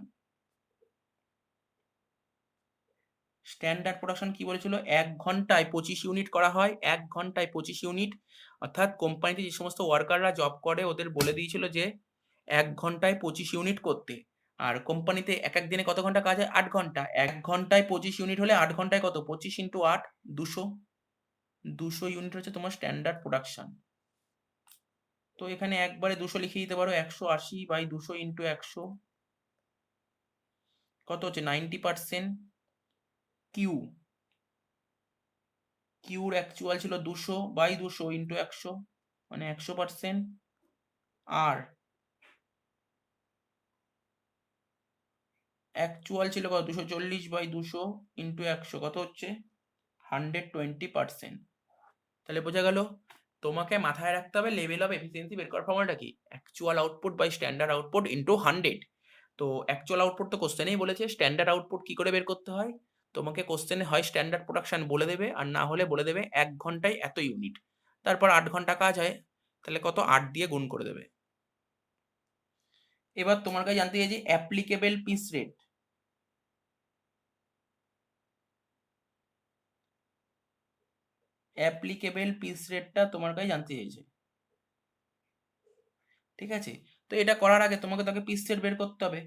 স্ট্যান্ডার্ড প্রোডাকশন কি বলেছিল? 1 ঘন্টায় 25 ইউনিট করা হয়, 1 ঘন্টায় 25 ইউনিট। অর্থাৎ কোম্পানিতে যে সমস্ত ওয়ার্কাররা জব করে ওদের বলে দিয়েছিল যে 1 ঘন্টায় 25 ইউনিট করতে। আর কোম্পানিতে এক এক দিনে কত ঘন্টা কাজ হয়? 8 ঘন্টা। 1 ঘন্টায় 25 ইউনিট হলে 8 ঘন্টায় কত? 25 × 8, 200। 200 ইউনিট হচ্ছে তোমার স্ট্যান্ডার্ড প্রোডাকশন। তো এখানে একবারে 200 লিখে দিতে পারো। 180/200 × 100 কত হচ্ছে? 90%। কিউ, কিউর অ্যাকচুয়াল ছিল 200/200 × 100, মানে 100%। আর অ্যাকচুয়াল ছিল কত? 240/200 × 100, কত হচ্ছে? 120%। তাহলে বোঝা গেল, তোমাকে মাথায় রাখতে হবে লেভেল অফ এফিসিয়েন্সি বের করার ফর্মুলাটা কি? Actual output by standard output into 100। তো অ্যাকচুয়াল আউটপুট তো কোশ্চেনেই বলেছে, স্ট্যান্ডার্ড আউটপুট কি করে বের করতে হয়? তোমাকে কোশ্চেনে হয় স্ট্যান্ডার্ড প্রোডাকশন বলে দেবে, আর না হলে বলে দেবে 1 ঘন্টায় এত ইউনিট, তারপর 8 ঘন্টা কাজ হয়, তাহলে কত? 8 দিয়ে গুণ করে দেবে। এবার তোমার কাছে জানতে চাই যে applicable piece rate. Applicable piece রেটটা তোমার কাছে জানতে চাইছে। ঠিক আছে, তো এটা করার আগে তোমাকে তাকে পিস রেট বের করতে হবে।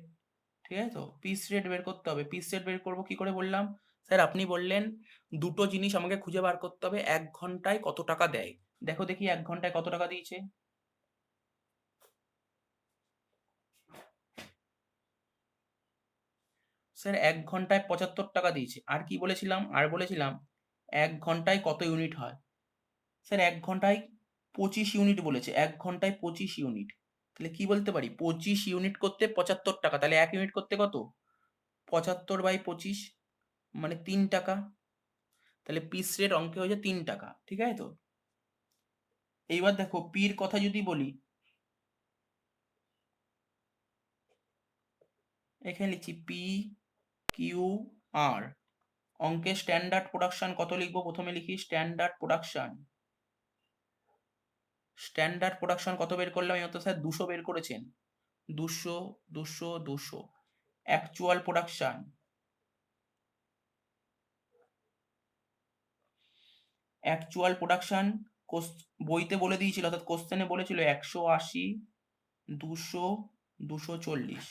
ঠিক আছে, তো পিস রেট বের করতে হবে। পিস রেট বের করবো কি করে বললাম? স্যার আপনি বললেন দুটো জিনিস আমাকে খুঁজে বার করতে হবে, 1 ঘন্টায় কত টাকা দেয়। দেখো দেখি 1 ঘন্টায় কত টাকা দিয়েছে। স্যার 1 ঘন্টায় 75 টাকা দিয়েছে। আর কি বলেছিলাম? আর বলেছিলাম 1 ঘন্টায় কত ইউনিট হয়। স্যার 1 ঘন্টায় 25 ইউনিট বলেছে, 1 ঘন্টায় 25 ইউনিট। তাহলে কি বলতে পারি? 25 ইউনিট করতে 75 টাকা, তাহলে 1 ইউনিট করতে কত? 75/25, মানে 3 টাকা। তাহলে পিস রেট অঙ্কে হয়েছে 3 টাকা। ঠিক আছে তো, এইবার দেখো পির কথা যদি বলি, এখানে লিখছি পি কিউ আর। অঙ্কে স্ট্যান্ডার্ড প্রোডাকশন কত লিখবো? প্রথমে লিখি স্ট্যান্ডার্ড প্রোডাকশন। স্ট্যান্ডার্ড প্রোডাকশন কত বের করলাম? এই তো স্যার 200 বের করেছেন। 200, 200, 200। অ্যাকচুয়াল প্রোডাকশন, অ্যাকচুয়াল প্রোডাকশন বইতে বলে দিয়েছিল, অর্থাৎ কোশ্চেনে বলেছিল 180, 200, 240।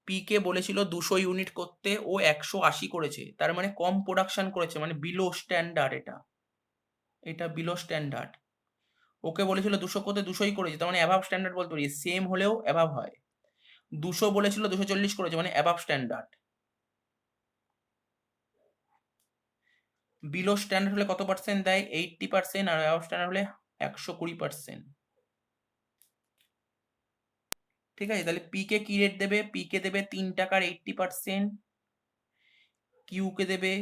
পি কে বলেছিল 200 ইউনিট করতে, ও 180 করেছে, তার মানে কম প্রোডাকশন করেছে, মানে বিলো স্ট্যান্ডার্ড। এটা এটা বিলো স্ট্যান্ডার্ড। ওকে বলেছিল 200 করতে, 200ই করেছে, তার মানে অ্যাভাব স্ট্যান্ডার্ড বলতে পারি। সেম হলেও অ্যাভাব হয়। 200 বলেছিল 240 করেছে, মানে অ্যাভাব স্ট্যান্ডার্ড। বিলো স্ট্যান্ডার্ড হলে কত পার্সেন্ট দেয়? 80%। আর অ্যাভাব স্ট্যান্ডার্ড হলে 120%। ঠিক আছে, তাহলে পি কে কি রেট দেবে? পি কে দেবে 3 টাকার 80%। কিউ কে দেবে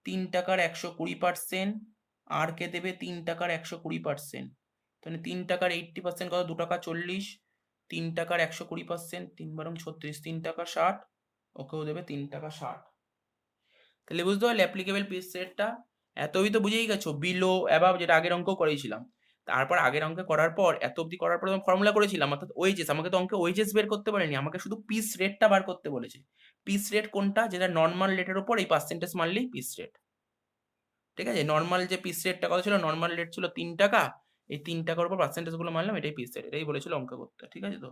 3 টাকার 120%, আর কে দেবে 3 টাকার 120%, তাহলে 3 টাকার 80% কত, 2 টাকা 40, 3 টাকার 120%, 3 বারং 36, 3 টাকা 60, ওকেও দেবে 3 টাকা 60। তাহলে বুঝতে পারলে অ্যাপ্লিকেবল পিস রেটটা এতই তো বুঝেই গেছো, বিলো অ্যাবাভ, যেটা আগের অঙ্ক করেছিলাম। তারপর আগের অঙ্কে করার পর এত অবধি করার পর আমি ফর্মুলা করেছিলাম, অর্থাৎ ওয়েজেস। আমাকে তো অঙ্কে ওয়েজেস বের করতে পারেনি, আমাকে শুধু পিস রেটটা বার করতে বলেছে। পিস রেট কোনটা, যেটা নর্মাল রেটের উপর এই পার্সেন্টেজ মারলেই পিস রেট। ঠিক আছে, নর্মাল যে পিস রেটটা কত ছিল, নর্মাল রেট ছিল 3 টাকা, এই 3 টাকার উপর পার্সেন্টেজ গুলো মারলাম, এটাই পিস রেট, এটাই বলেছিল অঙ্ক করতে। ঠিক আছে তো,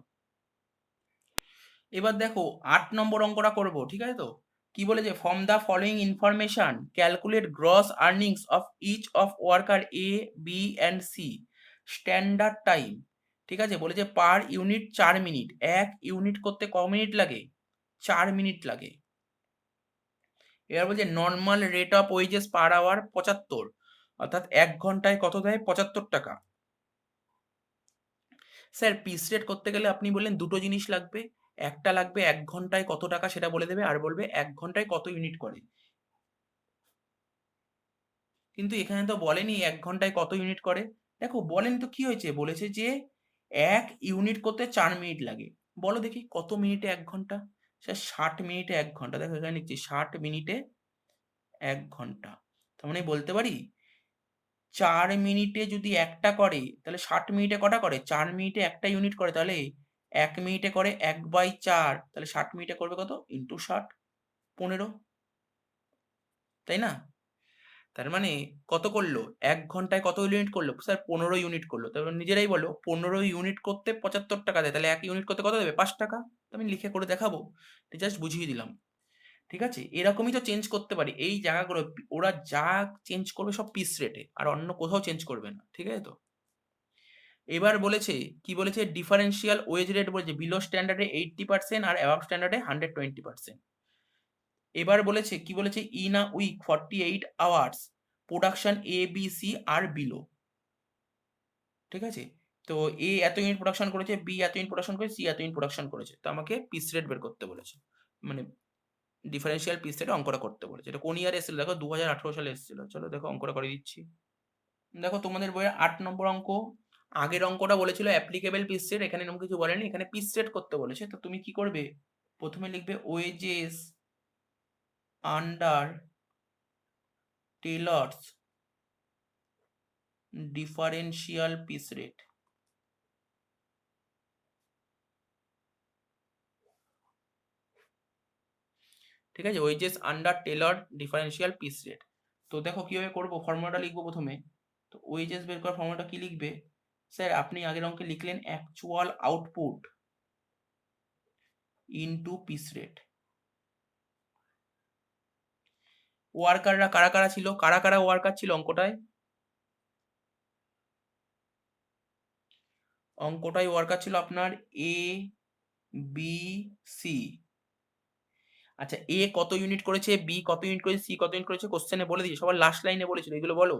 এবার দেখো 8 নম্বর অঙ্কটা করবো। ঠিক আছে তো, কি বলেছে, from the following information calculate gross earnings of each of worker A, B and C, standard time. ঠিক আছে, বলেছে পার ইউনিট 4 মিনিট, এক ইউনিট করতে ক মিনিট লাগে, 4 মিনিট লাগে। এবার বলছে normal rate of wages per hour 75, অর্থাৎ 1 ঘন্টায় কত দেয়, 75 টাকা। স্যার পিস রেট করতে গেলে আপনি বললেন দুটো জিনিস লাগবে, একটা লাগবে 1 ঘন্টায় কত টাকা সেটা বলে দেবে, আর বলবে 1 ঘন্টায় কত ইউনিট করে। কিন্তু এখানে তো বলেনি 1 ঘন্টায় কত ইউনিট করে। দেখো বলেনি তো কি হয়েছে, বলেছে যে 1 ইউনিট করতে 4 মিনিট লাগে। বলো দেখি কত মিনিটে 1 ঘন্টা, স্যার 60 মিনিটে 1 ঘন্টা। দেখো এখানে লিখছি 60 মিনিটে 1 ঘন্টা। তার মানে বলতে পারি 4 মিনিটে যদি একটা করে তাহলে 60 মিনিটে কটা করে, 4 মিনিটে একটা ইউনিট করে, তাহলে 1 মিনিটে করে 1/4, তাহলে 60 মিনিটে করবে কত, ইন্টু 60, 15, তাই না? তার মানে কত করলো, 1 ঘন্টায় কত ইউনিট করলো, স্যার 15 ইউনিট করলো। তারপর নিজেরাই বলো 15 ইউনিট করতে 75 টাকা দেয়, তাহলে 1 ইউনিট করতে কত দেবে, 5 টাকা। তো আমি লিখে করে দেখাবো, জাস্ট বুঝিয়ে দিলাম। ঠিক আছে, এরকমই তো চেঞ্জ করতে পারি এই জায়গাগুলো, ওরা যা চেঞ্জ করবে সব পিস রেটে, আর অন্য কোথাও চেঞ্জ করবে না। ঠিক আছে তো, এবার বলেছে কি বলেছে, ডিফারেন্সিয়াল ওয়েজ রেট বলেছে বিলো স্ট্যান্ডার্ডে 80% আর অ্যাবাভ স্ট্যান্ডার্ডে 120%। এবার বলেছে কি বলেছে, in a week 48 hours production A, B, C আর বিলো। ঠিক আছে, তো এ এত ইউনিট প্রোডাকশন করেছে, বি এত ইউনিট প্রোডাকশন করেছে, সি এত ইউনিট প্রোডাকশন করেছে, তো আমাকে পিস রেট বের করতে বলেছে, মানে ডিফারেন্সিয়াল পিস রেট অঙ্কটা করতে বলেছে। এটা কোন ইয়ারে এসেছিল দেখো, 2018 সালে এসেছিল। চলো দেখো অঙ্কটা করে দিচ্ছি। দেখো তোমাদের বইয়ের 8 নম্বর অঙ্ক, আগের অঙ্কটা বলেছিল অ্যাপ্লিকেবল পিস রেট, এখানে এরকম কিছু বলেনি, এখানে পিস রেট করতে বলেছে। তো তুমি কি করবে, প্রথমে লিখবে wages under Taylor's differential piece rate. ঠিক আছে, wages under Taylor differential piece rate. তো দেখো কিভাবে করবো, ফর্মুলাটা লিখবো প্রথমে। তো ওয়েজেস বের করার ফর্মুলাটা কি লিখবে, স্যার আপনি আগের অঙ্কে লিখলেন actual output into piece rate. ওয়ার্কাররা কারা কারা ছিল, কারা কারা ওয়ার্কার ছিল অঙ্কটায়, অঙ্কটাই ওয়ার্কার ছিল আপনার এ, বি, সি। আচ্ছা এ কত ইউনিট করেছে, বি কত ইউনিট করেছে, সি কত ইউনিট করেছে, কোশ্চেনে বলে দিয়েছে, সবার লাস্ট লাইনে বলেছিল, এগুলো বলো।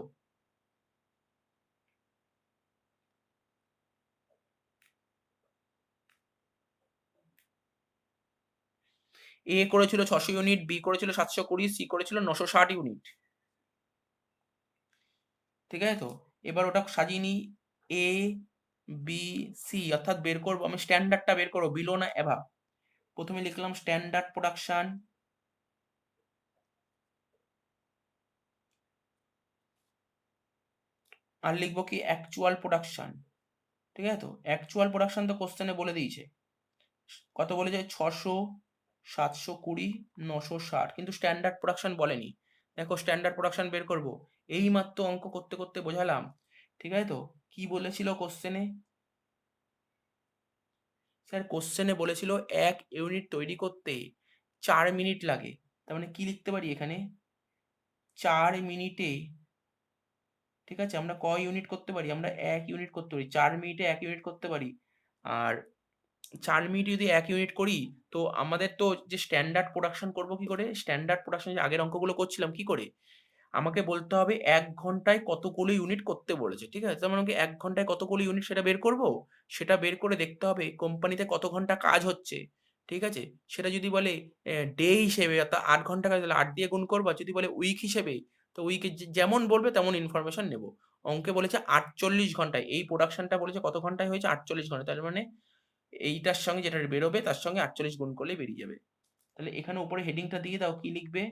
এ করেছিল 600 ইউনিট, বি করেছিল 720, সি করেছিল 960 ইউনিট। ঠিক আছে তো, এবার ওটা সাজিয়ে নিই, এ, বি, সি, অর্থাৎ বের করবো আমি স্ট্যান্ডার্ডটা বের করবো, বিলো না অ্যাভাব। প্রথমে লিখলাম স্ট্যান্ডার্ড প্রোডাকশন, আর লিখবো কি অ্যাকচুয়াল প্রোডাকশন। ঠিক আছে তো, অ্যাকচুয়াল প্রোডাকশন তো কোশ্চেনে বলে দিয়েছে, কত বলেছে 600, 720, 960, কিন্তু স্ট্যান্ডার্ড প্রোডাকশন বলেনি। দেখো স্ট্যান্ডার্ড প্রোডাকশন বের করব, এই মাত্র অঙ্ক করতে করতে বোঝালাম। ঠিক আছে তো, কি বলেছিল কোশ্চেনে, স্যার কোশ্চেনে বলেছিল 1 ইউনিট তৈরি করতে 4 মিনিট লাগে। তার মানে কি লিখতে পারি এখানে, 4 মিনিটে, ঠিক আছে, আমরা কয় ইউনিট করতে পারি, আমরা 1 ইউনিট করতে পারি, 4 মিনিটে 1 ইউনিট করতে পারি। আর 4 মিনিট যদি 1 ইউনিট করি, তো আমাদের তো যে স্ট্যান্ডার্ড প্রোডাকশন করব কি করে, স্ট্যান্ডার্ড প্রোডাকশন যে আগের অঙ্কগুলো করছিলাম কি করে, আমাকে বলতে হবে 1 ঘন্টায় কতগুলো ইউনিট করতে বলেছে। ঠিক আছে, তার মানে আমাকে 1 ঘন্টায় কতগুলো ইউনিট সেটা বের করব, সেটা বের করে দেখতে হবে কোম্পানিতে কত ঘন্টা কাজ হচ্ছে, ঠিক আছে? সেটা যদি বলে ডে হিসেবে অর্থাৎ ৮ ঘন্টা কাজ, তাহলে ৮ দিয়ে গুণ করবো। আর যদি বলে উইক হিসেবে, তো উইকে যেমন বলবে তেমন ইনফরমেশন নেব। অঙ্কে বলেছে ৪৮ ঘন্টায়, এই প্রোডাকশনটা বলেছে কত ঘন্টায় হয়েছে, ৪৮ ঘন্টা। তার মানে এইটার সঙ্গে যেটা বেরোবে তার সঙ্গে ৪৮ গুণ করলেই বেরিয়ে যাবে। তাহলে এখানে উপরে হেডিংটা দিয়ে দাও, কি লিখবে?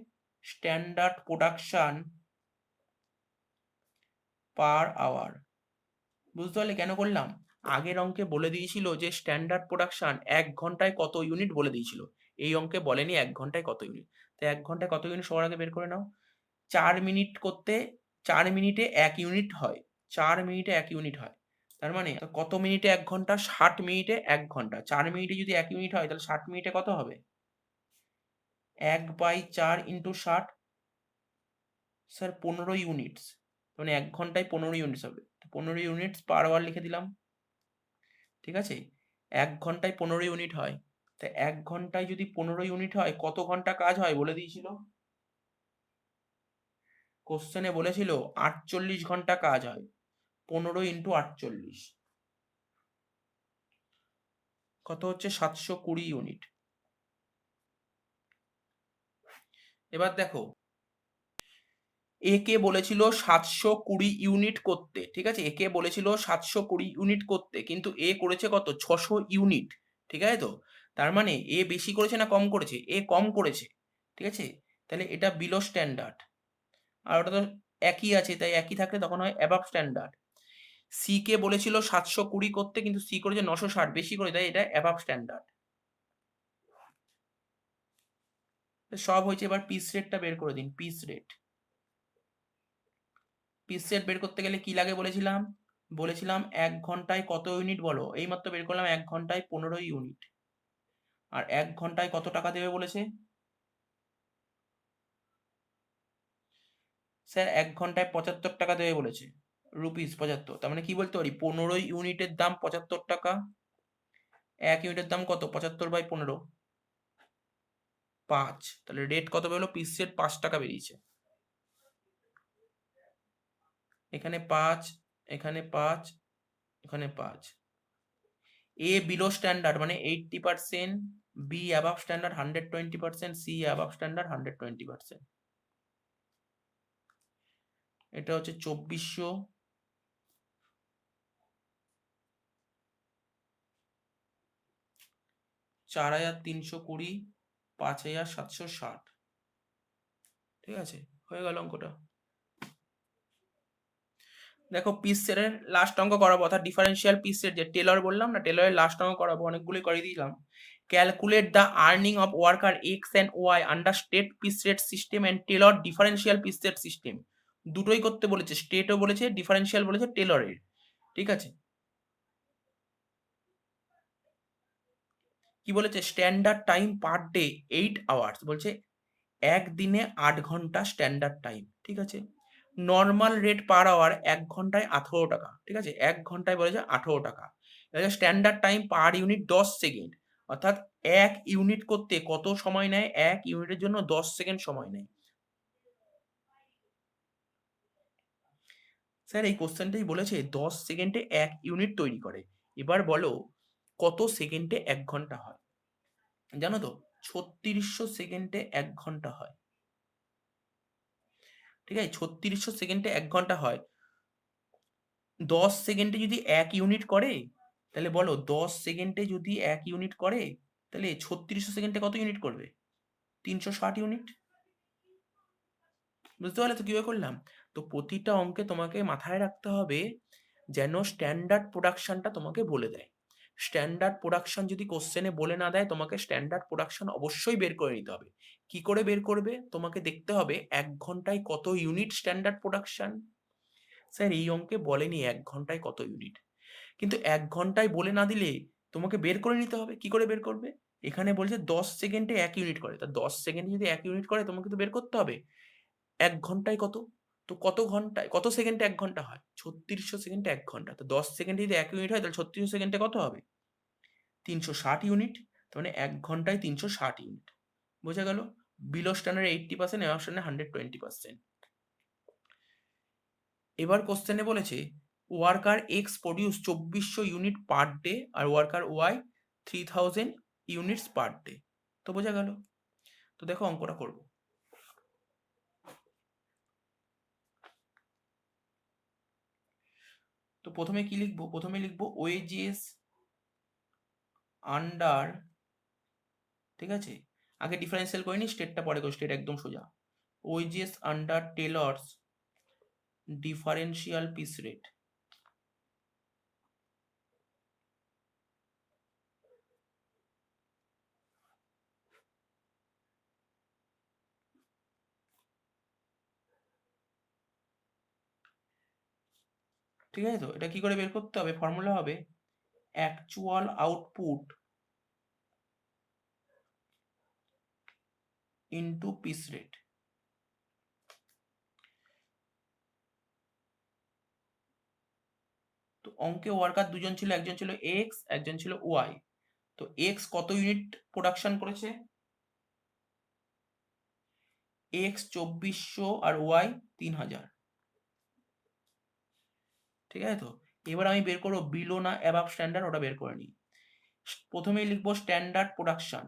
Standard production per hour. বুঝতে পারলে কেন করলাম? আগের অঙ্কে বলে দিয়েছিল যে স্ট্যান্ডার্ড প্রোডাকশন ১ ঘন্টায় কত ইউনিট বলে দিয়েছিল, এই অঙ্কে বলেনি ১ ঘন্টায় কত ইউনিট। তো ১ ঘন্টায় কত ইউনিট সবার আগে বের করে নাও। ৪ মিনিট করতে ৪ মিনিটে ১ ইউনিট হয়, ৪ মিনিটে ১ ইউনিট হয়। তার মানে কত মিনিটে ১ ঘন্টা? ৬০ মিনিটে ১ ঘন্টা। ৪ মিনিটে যদি ১ ইউনিট হয়, তাহলে ৬০ মিনিটে কত হবে? ১/৪ ইন্টু ৬০, স্যার ১৫ ইউনিটস। মানে ১ ঘন্টায় ১৫ ইউনিটস হবে। ১৫ ইউনিটস পার আওয়ার লিখে দিলাম। ঠিক আছে? ১ ঘন্টায় ১৫ ইউনিট হয়। তা ১ ঘন্টায় যদি ১৫ ইউনিট হয়, কত ঘন্টা কাজ হয় বলে দিয়েছিল? কোশ্চেনে বলেছিল ৪৮ ঘন্টা কাজ হয়। ১৫ ইন্টু ৪৮ কত হচ্ছে? ৭২০ ইউনিট। এবার দেখো, একে বলেছিল ৭২০ ইউনিট করতে, ঠিক আছে? একে বলেছিল ৭২০ ইউনিট করতে, কিন্তু এ করেছে কত? ৬০০ ইউনিট। ঠিক আছে তো? তার মানে এ বেশি করেছে না কম করেছে? এ কম করেছে। ঠিক আছে? তাহলে এটা বিলো স্ট্যান্ডার্ড। আর ওটা তো একই আছে, তাই একই থাকলে তখন হয় অ্যাবাভ স্ট্যান্ডার্ড। সি কে বলেছিল ৭২০ করতে, কিন্তু সি করেছে ৯৬০, বেশি করে, তাই এটা অ্যাবাভ স্ট্যান্ডার্ড। সব হয়েছে, এবার পিস রেটটা বের করে দিন। পিস রেট, পিস রেট বের করতে গেলে কি লাগে বলেছিলাম? বলেছিলাম ১ ঘন্টায় কত ইউনিট বলো। এইমাত্র বের করলাম, ১ ঘন্টায় ১৫ ইউনিট। আর ১ ঘন্টায় কত টাকা দেবে বলেছে? স্যার ১ ঘন্টায় ৭৫ টাকা দেবে বলেছে, রুপিস ৭৫। তার মানে কি বলতে পারি? ১৫ ইউনিটের দাম ৭৫ টাকা। ১ ইউনিটের দাম কত? ৭৫/১৫, ৫। তাহলে রেট কত বেরোলো? পিস রেট ৫ টাকা বেরিয়েছে। এখানে ৫, এখানে ৫, এখানে ৫। এ বিলো স্ট্যান্ডার্ড মানে 80%, B above standard 120%, C above standard 120%। এটা হচ্ছে ২৪০০, ৪৩২০, ৫৭৬০। ঠিক আছে? হয়ে গেল অঙ্কটা। দেখো, পিস সেটের লাস্ট অঙ্ক করাবো, অর্থাৎ ডিফারেন্সিয়াল পিস সেট, যে টেলর বললাম না, টেলরের লাস্ট অঙ্ক করাবো, অনেকগুলোই করে দিলাম। Calculate the earning of worker X and Y under state piece rate system and Taylor differential piece rate system. দুটোই করতে বলেছে, স্টেটও বলেছে, ডিফারেন্সিয়াল বলেছে, টেলরের। ঠিক আছে? কি বলেছে? Standard time per day 8 hours, বলছে একদিনে ৮ ঘন্টা স্ট্যান্ডার্ড টাইম। ঠিক আছে? নর্মাল রেট পার আওয়ার ১ ঘন্টায় ১৮ টাকা। ঠিক আছে? ১ ঘন্টায় বলেছে ১৮ টাকা। Standard time per unit ১০ second, অর্থাৎ ১ ইউনিট করতে কত সময় নেয়? ১ ইউনিটের জন্য ১০ সেকেন্ড সময় নেয়। স্যার এই কোশ্চেনটাই বলেছে ১০ সেকেন্ডে ১ ইউনিট তৈরি করে। এবার বলো কত সেকেন্ডে ১ ঘন্টা হয়? জানো তো? ৩৬০০ সেকেন্ডে ১ ঘন্টা হয়। ঠিক আছে? ৩৬০০ সেকেন্ডে ১ ঘন্টা হয়। ১০ সেকেন্ডে যদি ১ ইউনিট করে, তাহলে বলো ১০ সেকেন্ডে যদি ১ ইউনিট করে, তাহলে ৩৬০০ সেকেন্ডে কত ইউনিট করবে? ৩৬০ ইউনিট। বুঝতে পারলে তো কিভাবে করলাম? তো প্রতিটা অঙ্কে তোমাকে মাথায় রাখতে হবে যেন স্ট্যান্ডার্ড প্রোডাকশনটা তোমাকে বলে দেয়। স্ট্যান্ডার্ড প্রোডাকশন যদি কোশ্চেনে বলে না দেয়, তোমাকে স্ট্যান্ডার্ড প্রোডাকশন অবশ্যই বের করে নিতে হবে। কি করে বের করবে? তোমাকে দেখতে হবে ১ ঘন্টায় কত ইউনিট স্ট্যান্ডার্ড প্রোডাকশন। স্যার এই অঙ্কে বলেনি ১ ঘন্টায় কত ইউনিট, কিন্তু ১ ঘন্টায় বলে না দিলে তোমাকে বের করে নিতে হবে। কি করে বের করবে? এখানে বলছে ১০ সেকেন্ডে ১ ইউনিট করে, তা ১০ সেকেন্ডে যদি ১ ইউনিট করে, তোমাকে তো বের করতে হবে ১ ঘন্টায় কত। তো কত ঘন্টায়, কত সেকেন্ডে ১ ঘন্টা হয়? ৩৬০০ সেকেন্ডে ১ ঘন্টা। তো ১০ সেকেন্ডে যদি ১ ইউনিট হয়, তাহলে ৩৬০০ সেকেন্ডে কত হবে? ৩৬০ ইউনিট। তার মানে ১ ঘন্টায় ৩৬০ ইউনিট। বোঝা গেল? Below standard 80%, above standard 120%। এবার কোশ্চেনে বলেছে worker X produce ২৪০০ unit per day আর worker Y ৩০০০ units per day. তো বোঝা গেল। তো দেখো অঙ্কটা করব। তো প্রথমে কি লিখবো? প্রথমে লিখবো ওয়েজেস আন্ডার, ঠিক আছে, আগে ডিফারেন্সিয়াল করে নি, স্টেটটা পরে করো, স্টেট একদম সোজা। Wages under Taylor's differential piece rate. ঠিক আছে, তো এটা কি করে বের করতে হবে? ফর্মুলা হবে actual output into piece rate. তো অঙ্কে ওয়ার্কার দুজন ছিল, একজন ছিল এক্স, একজন ছিল ওয়াই। তো এক্স কত ইউনিট প্রোডাকশন করেছে? এক্স 2400 আর ওয়াই 3000। ঠিক আছে, তো এবার আমি বের করবো বিলো না অ্যাবাভ স্ট্যান্ডার্ড, ওটা বের করে নিই। প্রথমেই লিখবো স্ট্যান্ডার্ড প্রোডাকশন।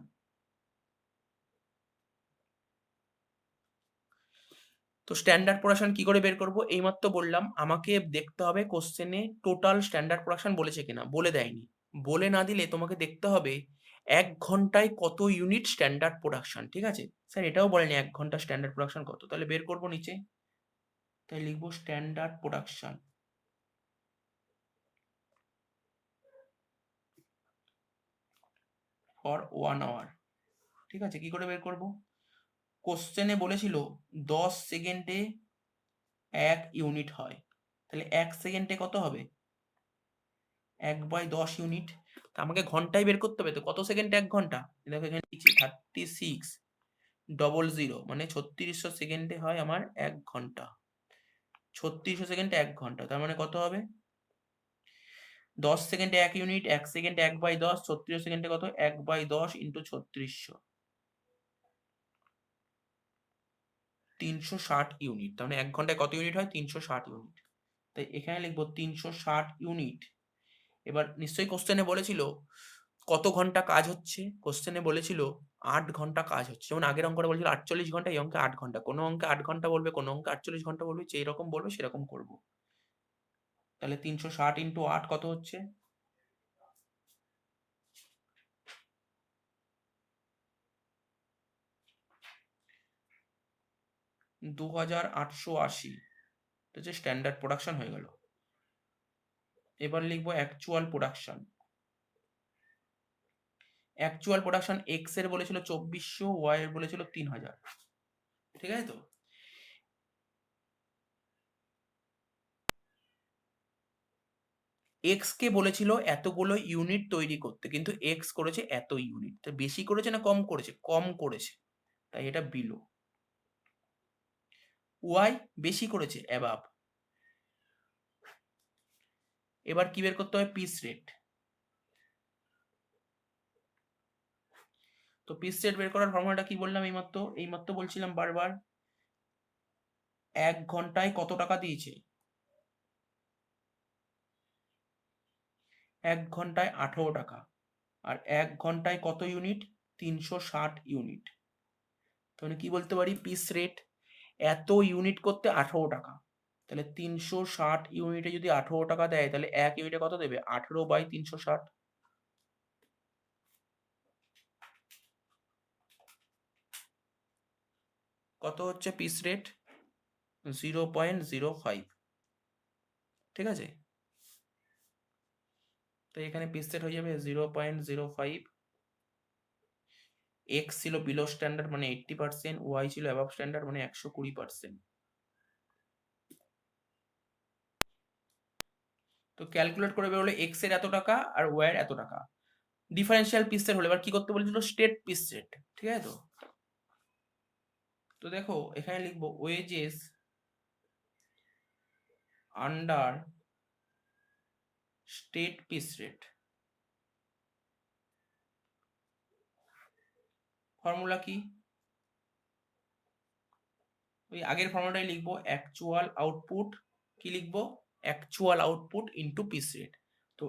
তো স্ট্যান্ডার্ড প্রোডাকশন কি করে বের করবো? এইমাত্র বললাম আমাকে দেখতে হবে কোশ্চেনে টোটাল স্ট্যান্ডার্ড প্রোডাকশন বলেছে কিনা, বলে দেয়নি। বলে না দিলে তোমাকে দেখতে হবে 1 ঘন্টায় কত ইউনিট স্ট্যান্ডার্ড প্রোডাকশন। ঠিক আছে, স্যার এটাও বলেনি 1 ঘন্টা স্ট্যান্ডার্ড প্রোডাকশন কত, তাহলে বের করবো নিচে। তাই লিখবো স্ট্যান্ডার্ড প্রোডাকশন ফর 1 আওয়ার। ঠিক আছে, কি করে বের করবো? কোশ্চেনে বলেছিল 10 সেকেন্ডে 1 ইউনিট হয়, তাহলে 1 সেকেন্ডে কত হবে? 1/10 ইউনিট। তা আমাকে ঘন্টায় বের করতে হবে, তো কত সেকেন্ডে 1 ঘন্টা? দেখো এখানে লিখছি 3600, মানে 3600 সেকেন্ডে হয় আমার 1 ঘন্টা। 3600 সেকেন্ডে 1 ঘন্টা, তার মানে কত হবে? 10 সেকেন্ডে 1 ইউনিট, 1 সেকেন্ডে 1/10, 3600 সেকেন্ডে কত? 1/10 ইন্টু 3600, 360 ইউনিট। তার মানে 1 ঘন্টায় কত ইউনিট হয়? 360 ইউনিট। তাই এখানে লিখবো 360 ইউনিট। এবার নিশ্চয়ই কোশ্চেনে বলেছিল কত ঘন্টা কাজ হচ্ছে? কোশ্চেনে বলেছিল 8 ঘন্টা কাজ হচ্ছে। যেমন আগের অঙ্কটা বলেছিল 48 ঘন্টা, এই অঙ্কে 8 ঘন্টা। কোনো অঙ্কে 8 ঘন্টা বলবে, কোনো অঙ্কে 48 ঘন্টা বলবে, যেই রকম বলবে সেরকম করবো। তাহলে 360 ইন্টু 8 কত হচ্ছে? 2880। এটা হচ্ছে স্ট্যান্ডার্ড প্রোডাকশন হয়ে গেল। এবার লিখবো actual production. Actual production x এর বলেছিল 2400, ওয়াই এর বলেছিল 3000। ঠিক আছে, তো এক্স কে বলেছিল এতগুলো ইউনিট তৈরি করতে, কিন্তু এক্স করেছে এত ইউনিট। তো বেশি করেছে না কম করেছে? কম করেছে, তাই এটা বিলো। ওয়াই বেশি করেছে, অ্যাবাভ। এবার কি বের করতে হবে? Piece rate. তো পিস রেট বের করার ফর্মুলাটা কি বললাম এইমাত্র বলছিলাম বারবার। 1 ঘন্টায় কত টাকা দিয়েছে? 1 ঘন্টায় 18 টাকা। আর 1 ঘন্টায় কত ইউনিট? 360 ইউনিট। তাহলে কি বলতে পারি? পিস রেট এত ইউনিট করতে 18 টাকা। তাহলে 360 ইউনিটে যদি 18 টাকা দেয়, তাহলে 1 ইউনিটে কত দেবে? 18/360। কত হচ্ছে পিস রেট? 0.05। ঠিক আছে, তো এখানে পিস রেট হয়ে যাবে 0.05। এক্স ছিল বিলো স্ট্যান্ডার্ড মানে 80%, ওয়াই ছিল অ্যাবাভ স্ট্যান্ডার্ড মানে 120%। তো ক্যালকুলেট করে বেরোলো এক্স এর এত টাকা আর ওয়াই এর এত টাকা। ডিফারেন্সিয়াল পিস রেট হলো, এবার কি করতে বলেছিল? State piece rate. ঠিক আছে, তো তো দেখো এখানে লিখবো wages under state piece rate. Formula কি? ওই আগের ফর্মুলাটাই লিখবো, অ্যাকচুয়াল আউটপুট। কি লিখবো? Actual output into piece rate. তো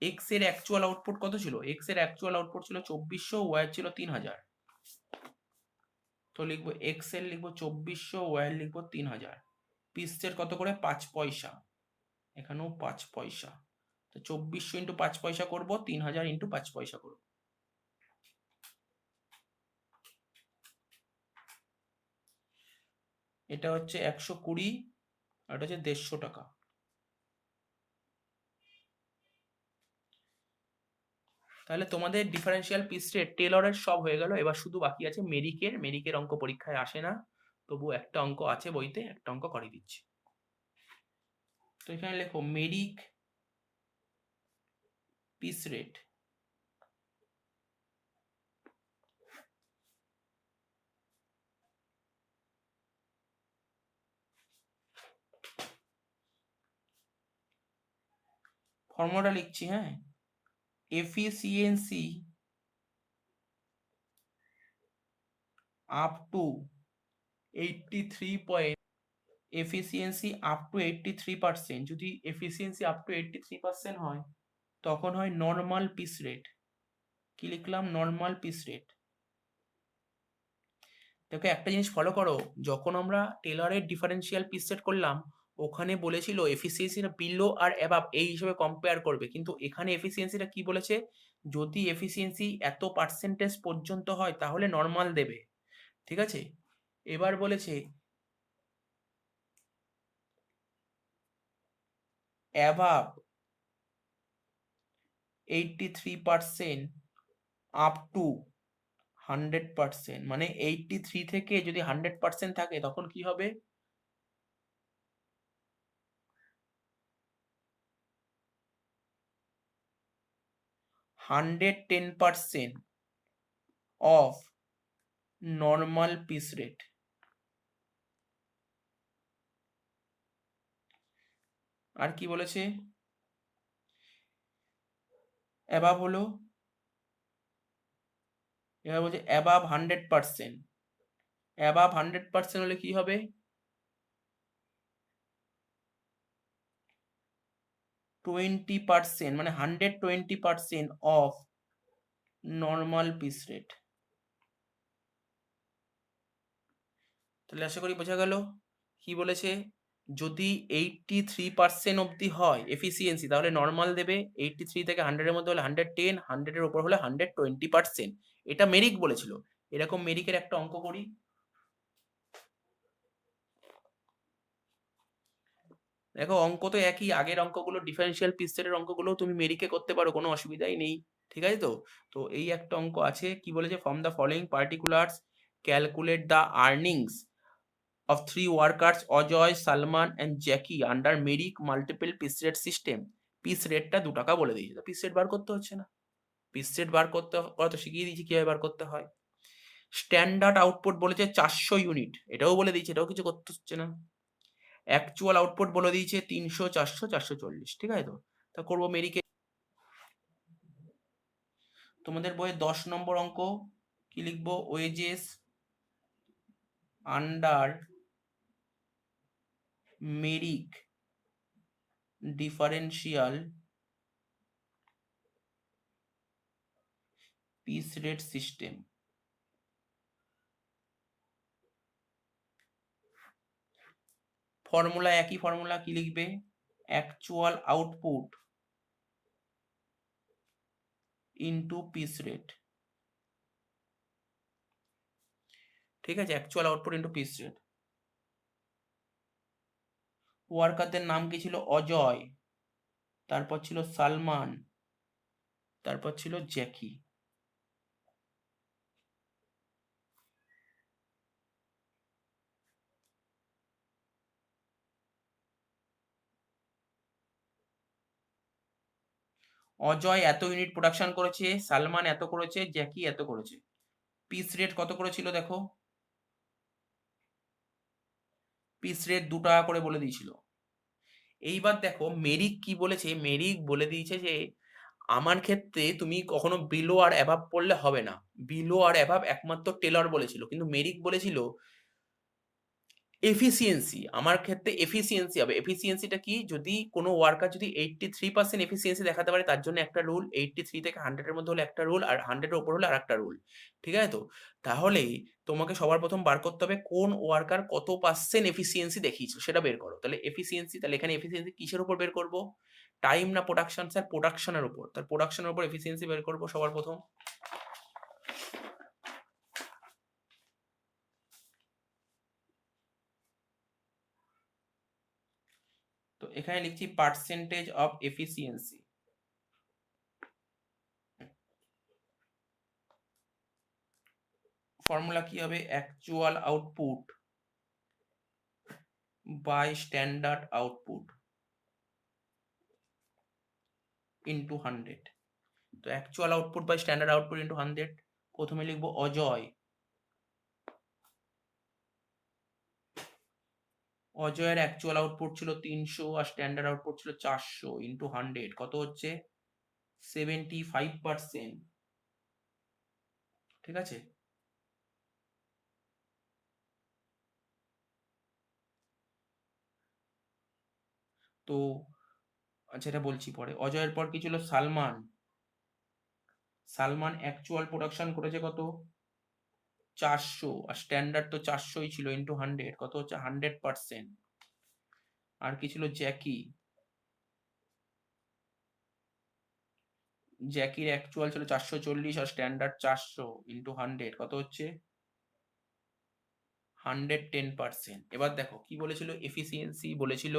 এক্স এর অ্যাকচুয়াল আউটপুট কত ছিল? এক্স এর অ্যাকচুয়াল আউটপুট ছিল 2400, ওয়াই ছিল 3000। তো লিখবো এক্স এর লিখবো 2400, ওয়াই এর লিখবো 3000। পিসের কত করে? 5 পয়সা। এখানেও 5 পয়সা। তো 2400 ইন্টু 5 পয়সা করবো, 3000 ইন্টু 5 পয়সা করবো। এটা হচ্ছে 120, আর এটা হচ্ছে 150 টাকা। তাহলে তোমাদের ডিফারেন্সিয়াল পিস রেট, টেলরের সব হয়ে গেল। এবার শুধু বাকি আছে মেরিকের। মেরিকের অঙ্ক পরীক্ষায় আসে না, তবু একটা অঙ্ক আছে বইতে, একটা অঙ্ক করিয়ে দিচ্ছি। তো এখানে লেখো মেরিক পিস রেট। ফর্মুলাটা লিখছি, হ্যাঁ। Efficiency up to 83 efficiency up to 83%। যদি এফিসিয়েন্সি আপ টু 83% হয়, তখন হয় নর্মাল পিস রেট। কি লিখলাম? Normal piece rate. দেখো একটা জিনিস ফলো করো, যখন আমরা টেলরের ডিফারেন্সিয়াল পিস রেট করলাম, ওখানে বলেছিল এফিসিয়েন্সিটা বিলো আর অ্যাবাভ এই হিসেবে কম্পেয়ার করবে, কিন্তু এখানে এফিসিয়েন্সিটা কি বলেছে? যদি এফিসিয়েন্সি এত পার্সেন্টেজ পর্যন্ত হয় তাহলে নর্মাল দেবে, ঠিক আছে? এবার বলেছে অ্যাবাভ 83% আপ টু 100%, মানে 83 থেকে যদি 100% থাকে তখন কি হবে? 110% অফ নর্মাল পিস রেট। আর কি বলেছে? অ্যাবাভ হলো, এবার বলছে অ্যাবাভ 100%। অ্যাবাভ 100% হলে কি হবে? 20%, মানে 120% অফ নর্মাল পিস রেট। তাহলে আশা করি বোঝা গেল কি বলেছে। যদি 83% অবধি হয় এফিসিয়েন্সি, তাহলে নর্মাল দেবে। 83 থেকে 100-এর মধ্যে হলে 110, 100-এর উপর হলে 120%। এটা মেরিক বলেছিল। এরকম মেরিকের একটা অঙ্ক করি। দেখো অঙ্ক তো একই, আগের অঙ্কগুলো ডিফারেন্সিয়াল পিস রেটের অঙ্কগুলো তুমি মেরিকে করতে পারো, কোনো অসুবিধাই নেই, ঠিক আছে? তো তো এই একটা অঙ্ক আছে, কি বলেছে? From the following particulars calculate the earnings of 3 workers Ajay, Salman and Jackie under Mirik multiple piece rate system. Piece রেটটা 2 টাকা বলে দিয়েছে, তো পিস রেট বার করতে হচ্ছে না। পিস রেট বার করতে করা তো শিখিয়ে দিয়েছি কিভাবে বার করতে হয়। স্ট্যান্ডার্ড আউটপুট বলেছে 400 ইউনিট, এটাও বলে দিয়েছে, এটাও কিছু করতে হচ্ছে না। অ্যাকচুয়াল আউটপুট বলে দিয়েছে 300, 400, 440, ঠিক আছে? তো তা করবো মেরিকে। তোমাদের বইয়ে 10 নম্বর অঙ্ক কি লিখবো? Wages under Merrick differential piece rate system. Formula একই ফর্মুলা, কি লিখবে? Actual output into piece rate, ঠিক আছে? Actual output into piece rate. ওয়ার্কারদের নাম কি ছিল? অজয়, তারপর ছিল সালমান, তারপর ছিল জ্যাকি। অজয় এত ইউনিট প্রোডাকশন করেছে, সালমান এত করেছে, জ্যাকি এত করেছে। পিস রেট কত করেছিল দেখো? পিস রেট 2 টাকা করে বলে দিয়েছিল। এইবার দেখো মেরিক কি বলেছে। মেরিক বলে দিয়েছে যে আমার ক্ষেত্রে তুমি কখনো বিলো আর অ্যাভাব পড়লে হবে না। বিলো আর অ্যাভাব একমাত্র টেলর বলেছিল, কিন্তু মেরিক বলেছিল এফিসিয়েন্সি, আমার ক্ষেত্রে এফিসিয়েন্সি হবে। এফিসিয়েন্সিটা কি, যদি কোনো ওয়ার্কার যদি 83% এফিসিয়েন্সি দেখাতে পারে তার জন্য একটা রুল, 83 থেকে 100 এর মধ্যে হলে একটা রুল, আর 100 এর উপর হলে আরেকটা রুল। ঠিক আছে তো? তাহলে তোমাকে সবার প্রথম বার করতে হবে কোন ওয়ার্কার কত পার্সেন্ট এফিসিয়েন্সি দেখিয়েছিল সেটা বের করো। তাহলে এফিসিয়েন্সি, তাহলে এখানে এফিসিয়েন্সি কিসের উপর বের করব? টাইম না প্রোডাকশন? স্যার প্রোডাকশনের উপর। তার প্রোডাকশনের উপর এফিসিয়েন্সি বের করব সবার প্রথম। তো এখানে লিখছি পার্সেন্টেজ অফ এফিসিয়েন্সি। ফর্মুলা কি হবে? Actual output by standard output into 100। তো actual output by standard output into 100। প্রথমে লিখবো অজয়। অজয়ের অ্যাকচুয়াল আউটপুট ছিল 300 আর স্ট্যান্ডার্ড আউটপুট ছিল 400 ইন্টু 100 কত হচ্ছে? 75%। ঠিক আছে? তো আচ্ছা, এটা বলছি পরে। অজয়ের পর কি ছিল? সালমান। সালমান অ্যাকচুয়াল প্রোডাকশন করেছে কত? 400, আর স্ট্যান্ডার্ড তো 400ই ছিল, ইন্টু 100 কত হচ্ছে? 100%। আর কি ছিল? জ্যাকি। জ্যাকির অ্যাকচুয়াল ছিল 440 আর স্ট্যান্ডার্ড 400 ইন্টু 100 কত হচ্ছে? 110%। এবার দেখো কি বলেছিল? এফিসিয়েন্সি বলেছিল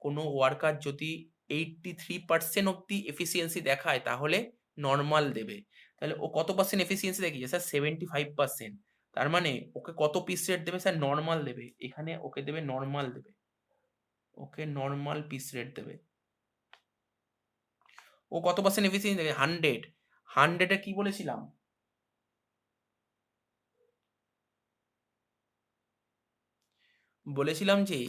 কোনো ওয়ার্কার যদি 83% অব্দি এফিসিয়েন্সি দেখায় তাহলে নর্মাল দেবে। তাহলে ও কত পার্সেন্ট এফিসিয়েন্সি দেখিয়েছে? স্যার 75%। তার মানে ওকে কত পিস রেট দেবে? স্যার নর্মাল দেবে। এখানে ওকে দেবে নর্মাল দেবে, ওকে নর্মাল পিস রেট দেবে। ও কত পার্সেন্ট এফিসিয়েন্সি দেবে? 100। 100-এ কি বলেছিলাম? বলেছিলাম যে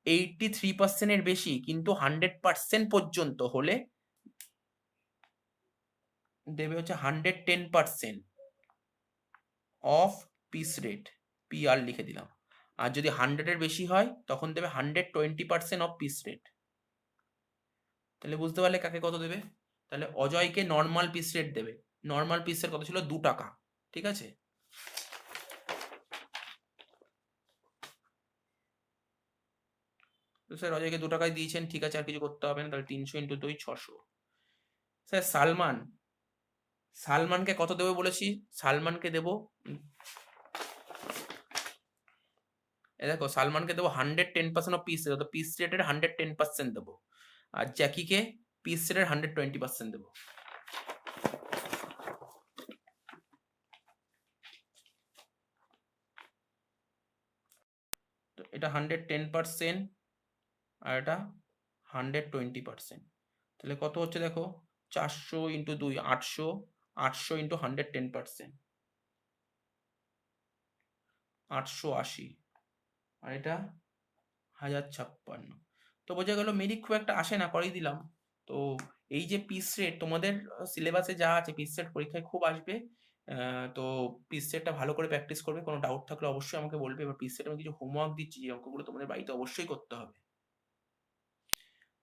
83%-এর বেশি কিন্তু 100% পর্যন্ত হলে দেবে হচ্ছে 110% অফ পিস রেট, পিআর লিখে দিলাম। আর যদি 100-এর বেশি হয় তখন দেবে 120% অফ পিস রেট। তাহলে বুঝতে পারলে কাকে কত দেবে? তাহলে অজয়কে নর্মাল পিস রেট দেবে। নর্মাল পিস রেট কত ছিল? 2 টাকা। ঠিক আছে? তো স্যার অজয়কে 2 টাকায় দিয়েছেন, ঠিক আছে, আর কিছু করতে হবে না। তাহলে 300 ইন্টু 2 600। স্যার সালমানকে কত দেবো বলেছি? সালমানকে দেবো, দেখো সালমানকে দেবো 110% অফ পিস রেট, তো পিস রেটের 110% দেবো। আর জ্যাকিকে পিস রেটের 120% দেবো। তো এটা 110% আর এটা 120%। তাহলে কত হচ্ছে দেখো? 400 ইন্টু 2 800, 800 ইন্টু 110%, 880, আর এটা 1056। তো বোঝা গেল মেরিট খুব একটা আসে না, করেই দিলাম। তো এই যে পিস রেট তোমাদের সিলেবাসে যা আছে, পিস রেট পরীক্ষায় খুব আসবে। তো পিস রেটটা ভালো করে প্র্যাকটিস করবে। কোনো ডাউট থাকলে অবশ্যই আমাকে বলবে। এবার পিস রেট আমি কিছু হোমওয়ার্ক দিচ্ছি, যে অঙ্কগুলো তোমাদের বাড়িতে অবশ্যই করতে হবে।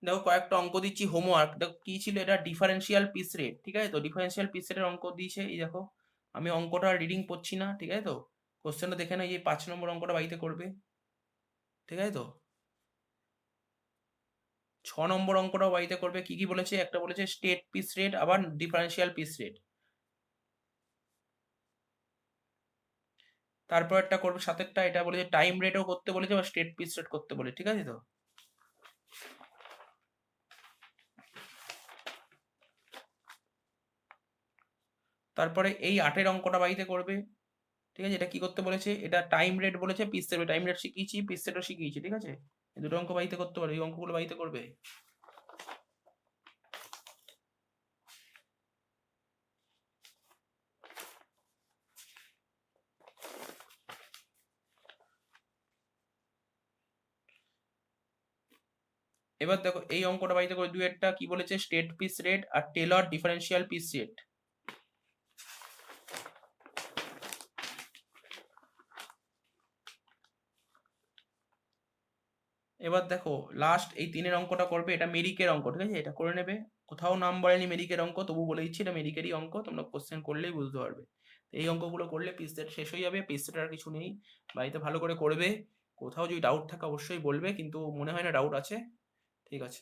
দেখো কয়েকটা অঙ্ক দিচ্ছি হোমওয়ার্ক। দেখো কি ছিল এটা? Differential piece rate. ঠিক আছে তো? ডিফারেন্সিয়াল পিস রেটের অঙ্ক দিয়েছে, এই দেখো। আমি অঙ্কটা রিডিং পড়ছি না, ঠিক আছে তো? কোশ্চেনটা দেখে নাও, এই 5 নম্বর অঙ্কটা বাড়িতে করবে। ঠিক আছে তো? 6 নম্বর অঙ্কটাও বাড়িতে করবে। কি কি বলেছে? একটা বলেছে স্টেট পিস রেট, আবার ডিফারেন্সিয়াল পিস রেট। তারপর একটা করবে সাতেরটা, এটা বলেছে টাইম রেটও করতে বলেছে, বা স্টেট পিস রেট করতে বলে। ঠিক আছে তো? তারপরে এই 8-এর অঙ্কটা বাড়িতে করবে। ঠিক আছে? এটা কি করতে বলেছে? এটা টাইম রেট বলেছে, পিস রেট, টাইম রেট শিখিয়েছি, পিস রেটও শিখিয়েছি। ঠিক আছে? এই দুটো অঙ্ক বাড়িতে করতে পারবে, এই অঙ্কগুলো বাড়িতে করবে। এবার দেখো এই অঙ্কটা বাড়িতে করে, 2-এরটা কি বলেছে? স্টেট পিস রেট আর টেলর ডিফারেন্সিয়াল পিস রেট। এবার দেখো লাস্ট এই 3-এর অঙ্কটা করবে, এটা মেরিকের অঙ্ক, ঠিক আছে? এটা করে নেবে। কোথাও নাম বলেনি মেরিকের অঙ্ক, তবু বলে দিচ্ছি এটা মেরিকেরই অঙ্ক, তোমরা কোশ্চেন করলেই বুঝতে পারবে। তো এই অঙ্কগুলো করলে পিস সেট শেষ হয়ে যাবে, পিস সেট আর কিছু নেই। বাড়িতে ভালো করে করবে, কোথাও যদি ডাউট থাকে অবশ্যই বলবে, কিন্তু মনে হয় না ডাউট আছে। ঠিক আছে।